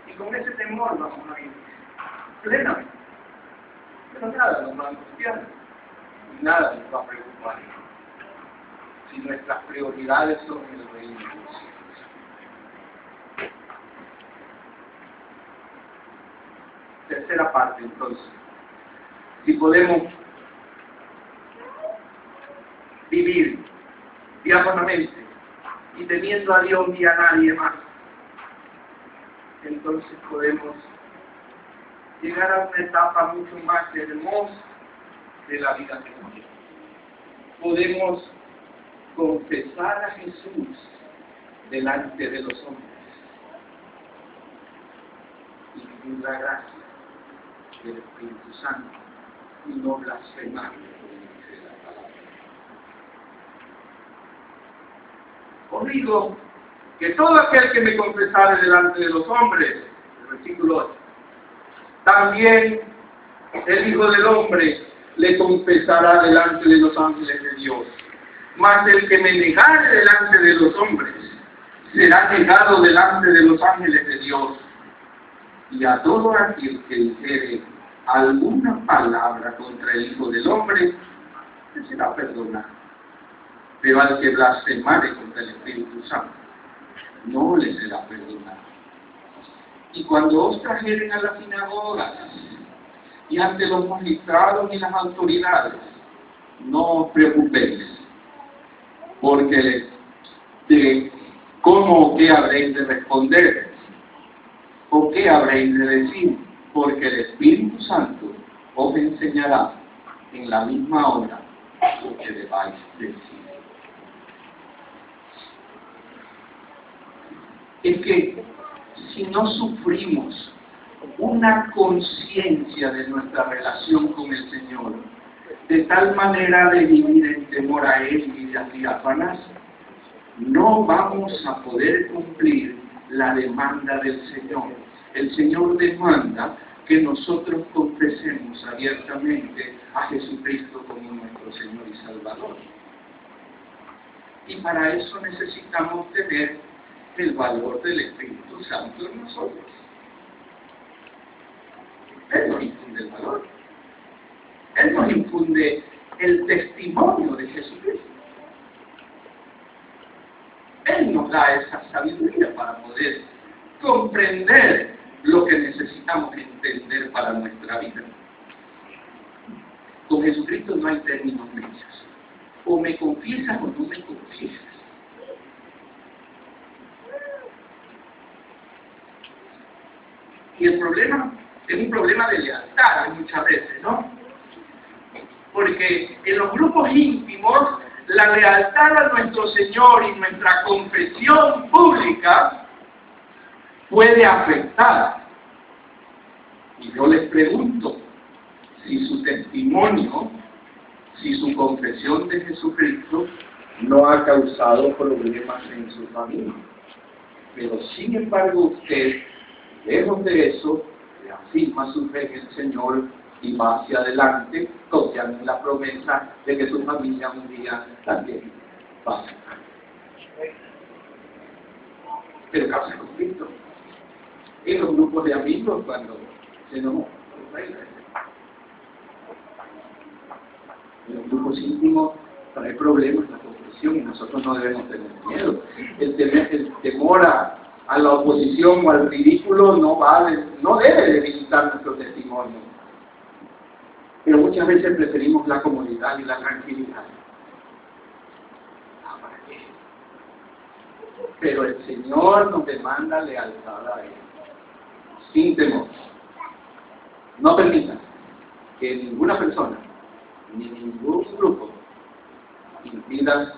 Y con ese temor vamos a vivir plenamente. Pero nada nos va a angustiar, y nada nos va a preocupar, si nuestras prioridades son el reino de los cielos. Tercera parte, entonces. Si podemos vivir diáfanamente y temiendo a Dios y a nadie más, entonces podemos llegar a una etapa mucho más hermosa de la vida cristiana. Podemos confesar a Jesús delante de los hombres y vivir la gracia del Espíritu Santo y no blasfemar de la palabra. Os digo que todo aquel que me confesare delante de los hombres, el versículo 8, también el Hijo del Hombre le confesará delante de los ángeles de Dios. Mas el que me negare delante de los hombres, será negado delante de los ángeles de Dios, y a todo aquel que dijere alguna palabra contra el Hijo del Hombre, le será perdonado. Pero al que blasfemare contra el Espíritu Santo, no le será perdonado. Y cuando os trajeren a las sinagogas y ante los magistrados y las autoridades, no os preocupéis, porque de cómo o qué habréis de responder, o qué habréis de decir, porque el Espíritu Santo os enseñará en la misma hora lo que debáis decir. Es que si no sufrimos una conciencia de nuestra relación con el Señor, de tal manera de vivir en temor a Él y de diáfanas, no vamos a poder cumplir la demanda del Señor. El Señor demanda que nosotros confesemos abiertamente a Jesucristo como nuestro Señor y Salvador. Y para eso necesitamos tener el valor del Espíritu Santo en nosotros. Él nos infunde el valor. Él nos infunde el testimonio de Jesucristo. Él nos da esa sabiduría para poder comprender lo que necesitamos entender para nuestra vida. Con Jesucristo no hay términos medios. O me confiesas o no me confiesas. Y el problema es un problema de lealtad muchas veces, ¿no? Porque en los grupos íntimos, la lealtad a nuestro Señor y nuestra confesión pública puede afectar. Y yo les pregunto, si su testimonio, si su confesión de Jesucristo no ha causado problemas en su familia. Pero sin embargo usted, lejos de eso, reafirma su fe en el Señor y va hacia adelante, confiando en la promesa de que su familia un día también va a ser. Pero causa conflicto. En los grupos de amigos, cuando se nos en los grupos íntimos trae problemas la confesión y nosotros no debemos tener miedo. El temor a la oposición o al ridículo no debe debilitar nuestro testimonio. Pero muchas veces preferimos la comodidad y la tranquilidad. ¿Para qué? Pero el Señor nos demanda lealtad a Él, sin temor. No permita que ninguna persona, ni ningún grupo, impida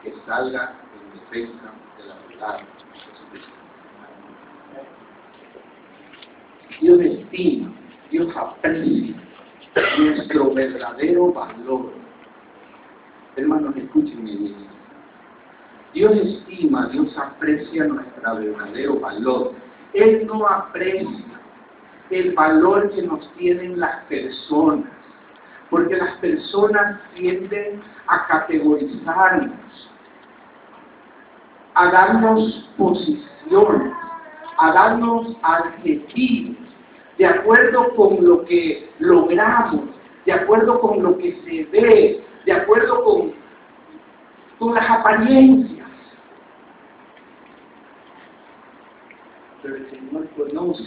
que salga en defensa de la verdad. Dios estima, Dios aprecia nuestro verdadero valor. Hermanos, escúchenme bien. Dios estima, Dios aprecia nuestro verdadero valor. Él no aprecia el valor que nos tienen las personas, porque las personas tienden a categorizarnos, a darnos posiciones, a darnos adjetivos, de acuerdo con lo que logramos, de acuerdo con lo que se ve, de acuerdo con las apariencias. Pero el Señor conoce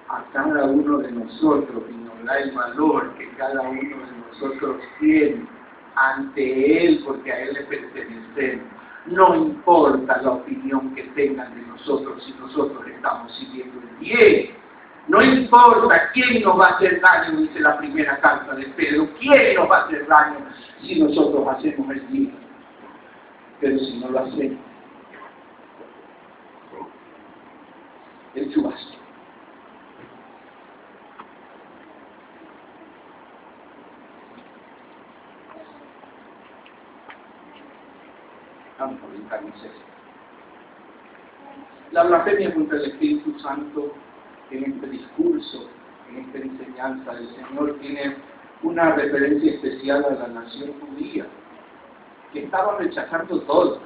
a cada uno de nosotros y nos da el valor que cada uno de nosotros tiene ante Él, porque a Él le pertenecemos. No importa la opinión que tengan de nosotros si nosotros estamos siguiendo el bien. No importa quién nos va a hacer daño, dice la primera carta de Pedro. ¿Quién nos va a hacer daño si nosotros hacemos el bien? Pero si no lo hacemos, el chubasco. Vamos a brincarnos eso. La blasfemia contra el Espíritu Santo en este discurso, en esta enseñanza del Señor, tiene una referencia especial a la nación judía, que estaba rechazando todo.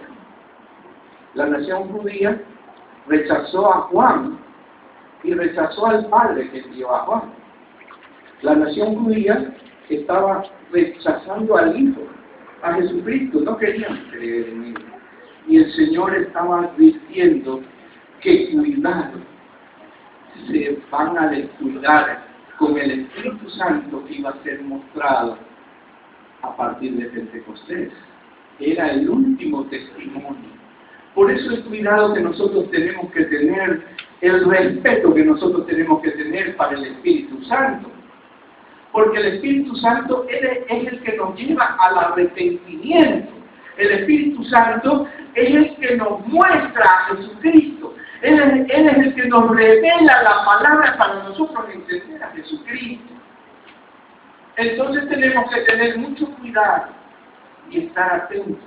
La nación judía rechazó a Juan y rechazó al Padre que envió a Juan. La nación judía estaba rechazando al Hijo, a Jesucristo, no querían creer en Él. Y el Señor estaba advirtiendo que cuidado, se van a descuidar con el Espíritu Santo que iba a ser mostrado a partir de Pentecostés. Era el último testimonio. Por eso el cuidado que nosotros tenemos que tener, el respeto que nosotros tenemos que tener para el Espíritu Santo. Porque el Espíritu Santo es el que nos lleva al arrepentimiento. El Espíritu Santo es el que nos muestra a Jesucristo. Él es el que nos revela la palabra para nosotros entender a Jesucristo. Entonces tenemos que tener mucho cuidado y estar atentos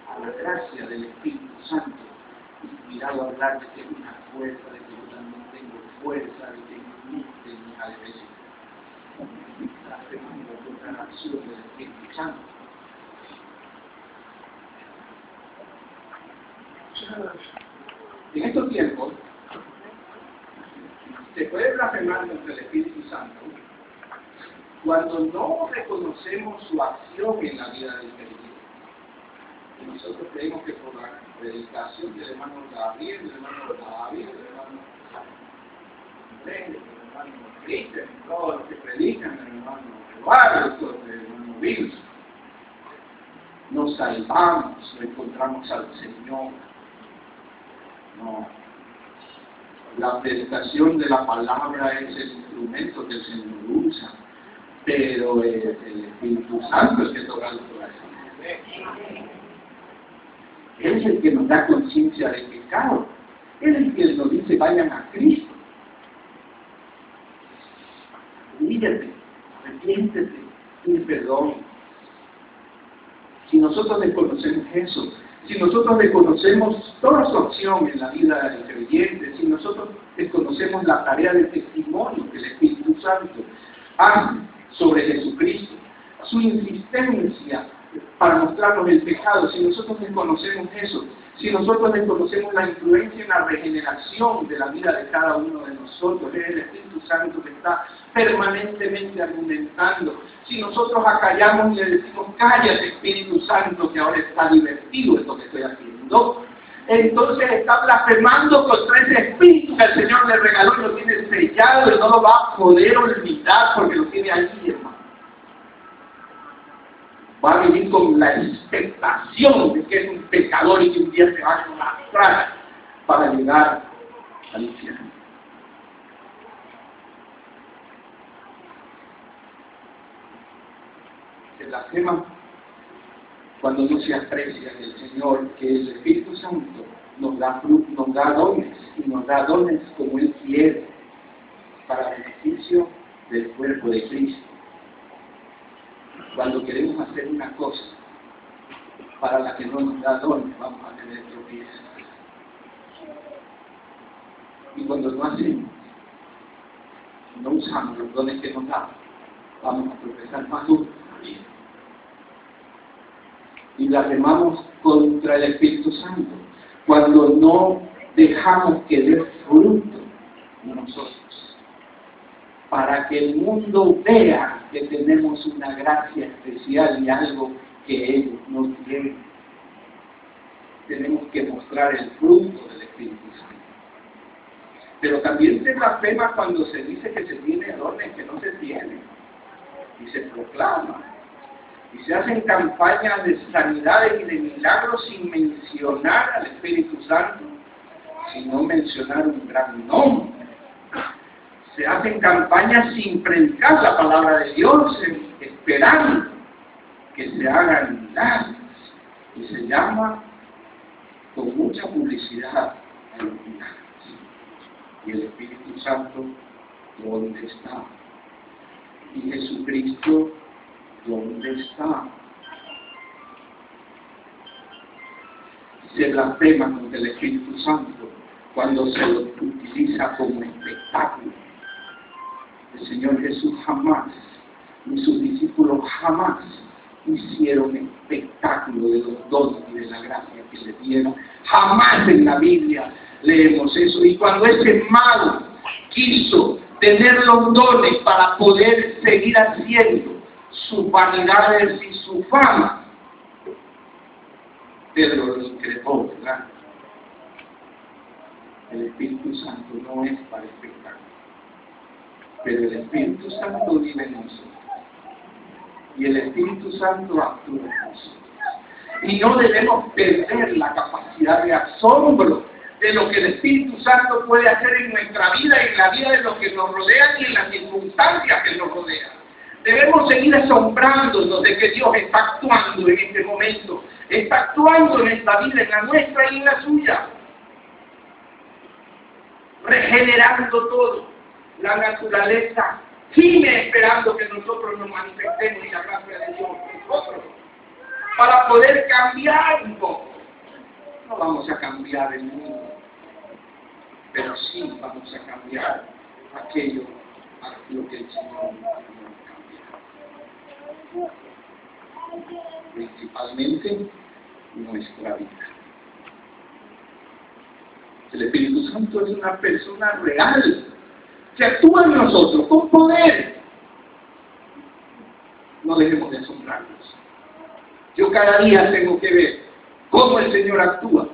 a la gracia del Espíritu Santo. Y cuidado a hablar de que es una fuerza, de que yo también tengo fuerza, de que no tengo una debilidad. La acción del Espíritu Santo. En estos tiempos se puede blasfemar contra el Espíritu Santo cuando no reconocemos su acción en la vida del creyente. Y nosotros creemos que por la predicación del hermano Gabriel, del hermano David, del hermano Andrés, del hermano Cristian, todos los que predican, del hermano Eduardo, del hermano Wilson, nos salvamos, encontramos al Señor. No. La predicación de la palabra es el instrumento que el Señor usa, pero es el Espíritu Santo el que toca el corazón. Él es el que nos da conciencia del pecado. Él es el que nos dice vayan a Cristo. Mírate, arrepiéntete, pide perdón. Si nosotros desconocemos eso, si nosotros desconocemos toda su acción en la vida del creyente, si nosotros desconocemos la tarea de testimonio que el Espíritu Santo hace sobre Jesucristo, su insistencia para mostrarnos el pecado, si nosotros desconocemos eso, si nosotros desconocemos la influencia en la regeneración de la vida de cada uno de nosotros, es el Espíritu Santo que está permanentemente argumentando. Si nosotros acallamos y le decimos, cállate Espíritu Santo, que ahora está divertido esto que estoy haciendo, entonces está blasfemando contra ese espíritu que el Señor le regaló y lo tiene sellado y no lo va a poder olvidar porque lo tiene ahí, hermano. Va a vivir con la expectación de que es un pecador y que un día se va a arrastrar para llegar al infierno. Se blasfema cuando no se aprecia el Señor, que el Espíritu Santo nos da dones, y nos da dones como Él quiere, para beneficio del cuerpo de Cristo. Cuando queremos hacer una cosa para la que no nos da dones, vamos a tener tropiezos. Y cuando no hacemos, no usamos los dones que nos da, vamos a tropezar más duro todavía. Y blasfemamos contra el Espíritu Santo cuando no dejamos que dé fruto en nosotros, para que el mundo vea que tenemos una gracia especial y algo que ellos no tienen. Tenemos que mostrar el fruto del Espíritu Santo. Pero también se blasfema cuando se dice que se tiene dones que no se tienen, y se proclama. Y se hacen campañas de sanidades y de milagros sin mencionar al Espíritu Santo, sino mencionar un gran nombre. Se hacen campañas sin predicar la palabra de Dios, esperando que se hagan milagros. Y se llama con mucha publicidad a los milagros. Y el Espíritu Santo, ¿dónde está? Y Jesucristo, ¿dónde está? Se blasfema contra el Espíritu Santo cuando se lo utiliza como espectáculo. El Señor Jesús jamás, ni sus discípulos jamás hicieron espectáculo de los dones y de la gracia que le dieron. Jamás en la Biblia leemos eso. Y cuando ese mago quiso tener los dones para poder seguir haciendo sus vanidades y su fama, Pedro lo increpó, ¿verdad? El Espíritu Santo no es para espectáculo, pero el Espíritu Santo vive en nosotros. Y el Espíritu Santo actúa en nosotros. Y no debemos perder la capacidad de asombro de lo que el Espíritu Santo puede hacer en nuestra vida, en la vida de los que nos rodean y en las circunstancias que nos rodean. Debemos seguir asombrándonos de que Dios está actuando en este momento, está actuando en esta vida, en la nuestra y en la suya, regenerando todo. La naturaleza sigue esperando que nosotros nos manifestemos en la gracia de Dios nosotros, para poder cambiar un poco. No vamos a cambiar el mundo, pero sí vamos a cambiar aquello a lo que el Señor nos cambia. Principalmente nuestra vida. El Espíritu Santo es una persona real que actúa en nosotros con poder. No dejemos de asombrarnos. Yo cada día tengo que ver cómo el Señor actúa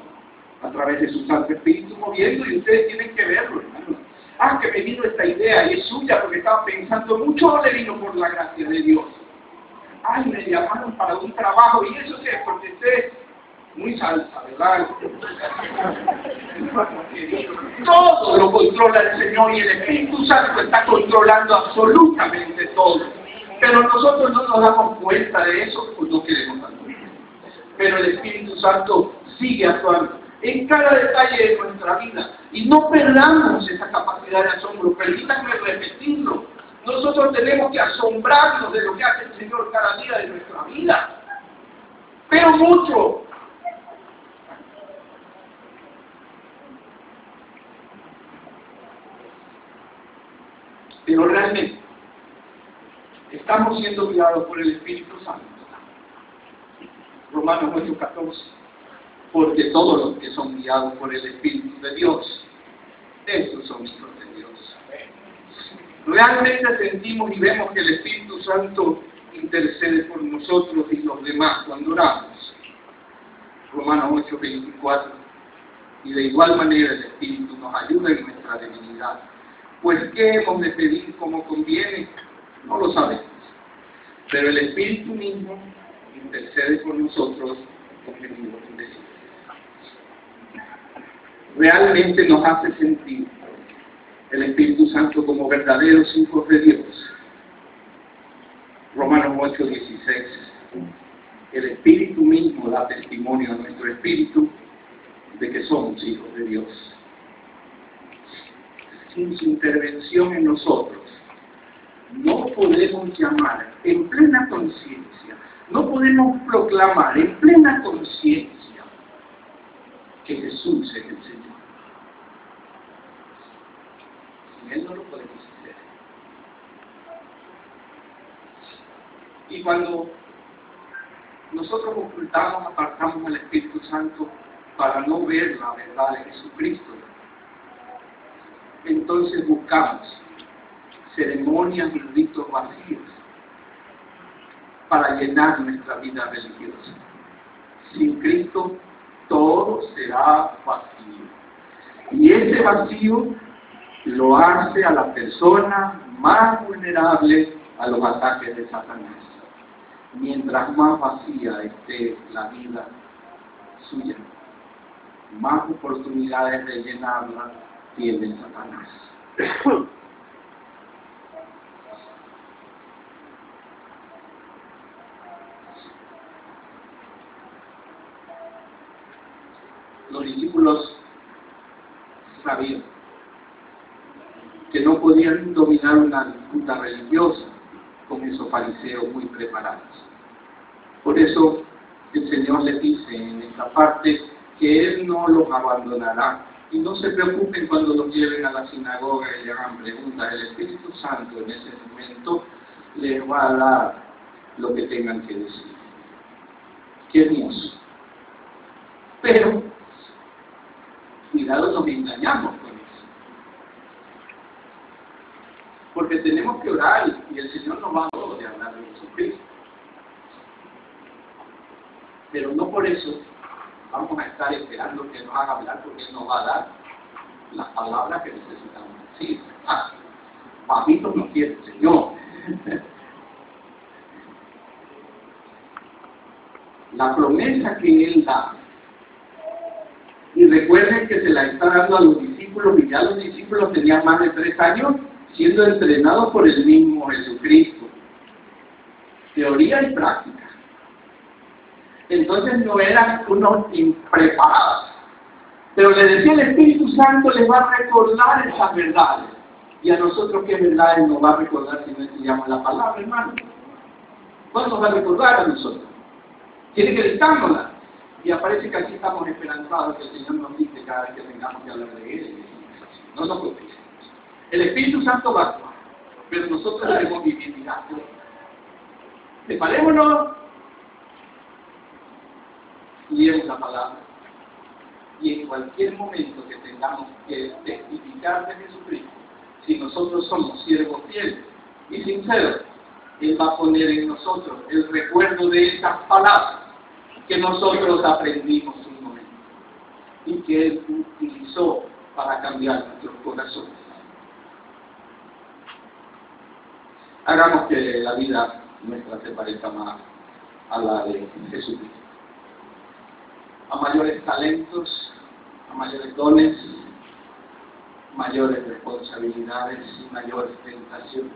a través de su Santo Espíritu moviendo, y ustedes tienen que verlo, hermanos. Ah, que me vino esta idea y es suya porque estaba pensando mucho, o le vino por la gracia de Dios. Ay, me llamaron para un trabajo y eso sí, porque usted muy salsa, ¿verdad? Todo lo controla el Señor y el Espíritu Santo está controlando absolutamente todo. Pero nosotros no nos damos cuenta de eso, pues no queremos darnos cuenta. Pero el Espíritu Santo sigue actuando en cada detalle de nuestra vida. Y no perdamos esa capacidad de asombro. Permítanme repetirlo. Nosotros tenemos que asombrarnos de lo que hace el Señor cada día de nuestra vida. Pero mucho. Pero realmente estamos siendo guiados por el Espíritu Santo. Romanos 8:14. Porque todos los que son guiados por el Espíritu de Dios, esos son hijos de Dios. Realmente sentimos y vemos que el Espíritu Santo intercede por nosotros y los demás cuando oramos. Romanos 8:24. Y de igual manera el Espíritu nos ayuda en nuestra debilidad. Pues ¿qué hemos de pedir como conviene? No lo sabemos. Pero el Espíritu mismo intercede por nosotros con gemidos indecibles. Realmente nos hace sentir el Espíritu Santo como verdaderos hijos de Dios. Romanos 8:16. El Espíritu mismo da testimonio a nuestro espíritu de que somos hijos de Dios. Sin su intervención en nosotros, no podemos llamar en plena conciencia, no podemos proclamar en plena conciencia que Jesús es el Señor. Sin Él no lo podemos hacer. Y cuando nosotros ocultamos, apartamos al Espíritu Santo para no ver la verdad de Jesucristo, entonces buscamos ceremonias y ritos vacíos para llenar nuestra vida religiosa. Sin Cristo todo será vacío. Y ese vacío lo hace a la persona más vulnerable a los ataques de Satanás. Mientras más vacía esté la vida suya, más oportunidades de llenarla tiene Satanás. Los discípulos sabían que no podían dominar una disputa religiosa con esos fariseos muy preparados. Por eso el Señor les dice en esta parte que Él no los abandonará. Y no se preocupen cuando los lleven a la sinagoga y le hagan preguntas. El Espíritu Santo en ese momento les va a dar lo que tengan que decir. Qué hermoso. Pero, cuidado, nos engañamos con eso. Porque tenemos que orar y el Señor nos va a todo de hablar de Jesucristo. Pero no por eso vamos a estar esperando que nos haga hablar, porque Él nos va a dar las palabras que necesitamos decir. Papitos no quiere el Señor. La promesa que Él da. Y recuerden que se la está dando a los discípulos, y ya los discípulos tenían más de 3 años siendo entrenados por el mismo Jesucristo. Teoría y práctica. Entonces no eran unos impreparados. Pero le decía, el Espíritu Santo les va a recordar esas verdades. Y a nosotros, ¿qué verdades nos va a recordar si no estudiamos la palabra, hermano? ¿Cuándo nos va a recordar a nosotros? Tiene que dictárnosla. Y aparece que aquí estamos esperanzados que el Señor nos dice cada vez que tengamos que hablar de Él. No nos preocupemos. El Espíritu Santo va a actuar, pero nosotros debemos vivir mirando. Preparémonos y leemos la palabra. Y en cualquier momento que tengamos que testificar de Jesucristo, si nosotros somos siervos fieles y sinceros, Él va a poner en nosotros el recuerdo de esas palabras que nosotros aprendimos un momento y que Él utilizó para cambiar nuestros corazones. Hagamos que la vida nuestra se parezca más a la de Jesucristo. A mayores talentos, a mayores dones, mayores responsabilidades y mayores tentaciones.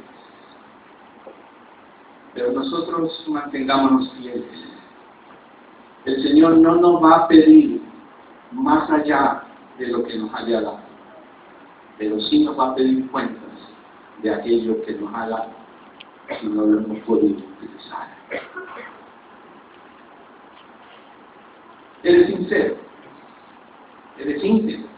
Pero nosotros mantengámonos fieles. El Señor no nos va a pedir más allá de lo que nos haya dado, pero sí nos va a pedir cuentas de aquello que nos ha dado si no lo hemos podido utilizar. Eres sincero, eres íntegro.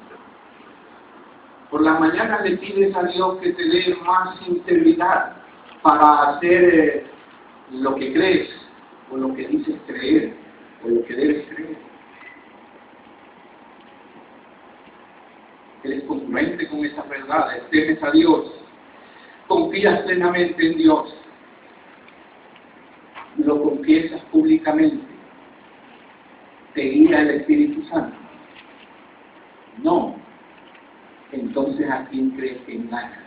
Por las mañanas le pides a Dios que te dé más integridad para hacer lo que crees, o lo que dices creer, o lo que debes creer. Eres congruente con esas verdades, temes a Dios, confías plenamente en Dios, lo confiesas públicamente, te guía el Espíritu Santo. No, entonces ¿a quién crees que engañas?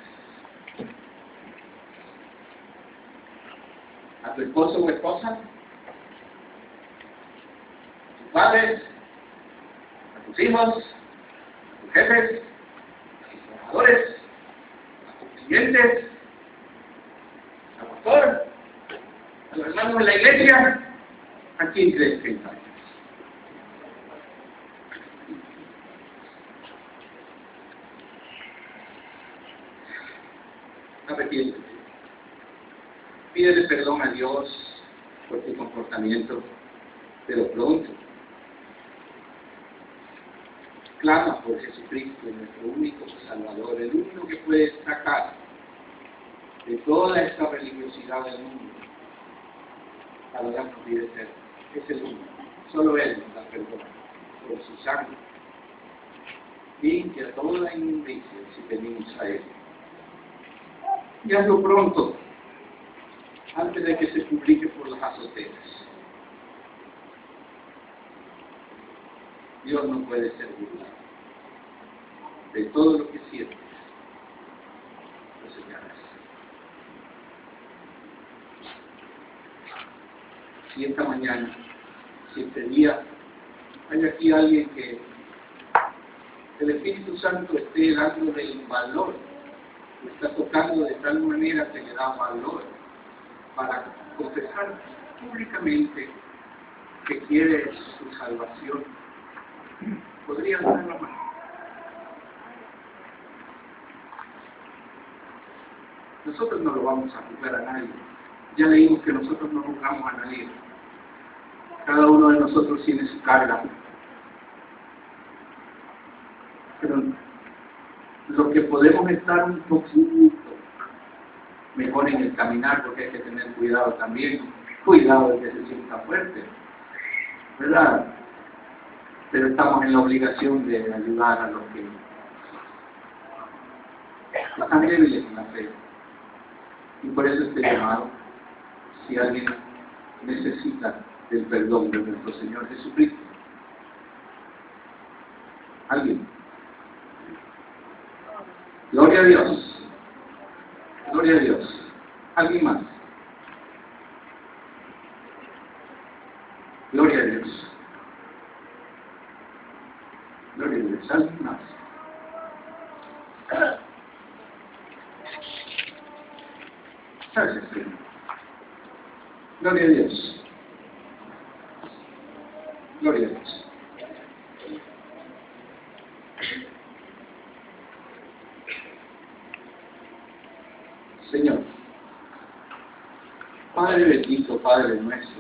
¿A tu esposo o esposa? ¿A tus padres? ¿A tus hijos? ¿A tus jefes? ¿A tus trabajadores? ¿A tus clientes? ¿Al pastor? ¿A los hermanos de la iglesia? ¿A quién crees que engañas? Arrepiéntete. Pídele perdón a Dios por tu comportamiento, pero pronto. Clama por Jesucristo, nuestro único Salvador, el único que puede sacar de toda esta religiosidad del mundo para darnos vida eterna. Es el único. Solo Él nos da perdón por su sangre. Limpia toda la inmundicia si venimos a Él. Y hazlo pronto, antes de que se publique por las azoteas. Dios no puede ser burlado. De todo lo que sientes, lo señalas. Si esta mañana, si este día, hay aquí alguien que el Espíritu Santo esté dándole el valor, lo está tocando de tal manera que le da valor para confesar públicamente que quiere su salvación, podría hacerlo más. Nosotros no lo vamos a juzgar a nadie. Ya leímos que nosotros no juzgamos a nadie. Cada uno de nosotros tiene su carga. Pero lo que podemos estar un poquito mejor en el caminar, porque hay que tener cuidado también. Cuidado de que se sienta fuerte. ¿verdad? Pero estamos en la obligación de ayudar a los que están débiles en la fe. Y por eso este llamado, si alguien necesita del perdón de nuestro Señor Jesucristo, alguien. Gloria a Dios. Gloria a Dios. ¿Alguien más? Gloria a Dios. Gloria a Dios. ¿Alguien más? Gracias, Señor. Gloria a Dios. Gloria a Dios. Señor, Padre bendito, Padre nuestro,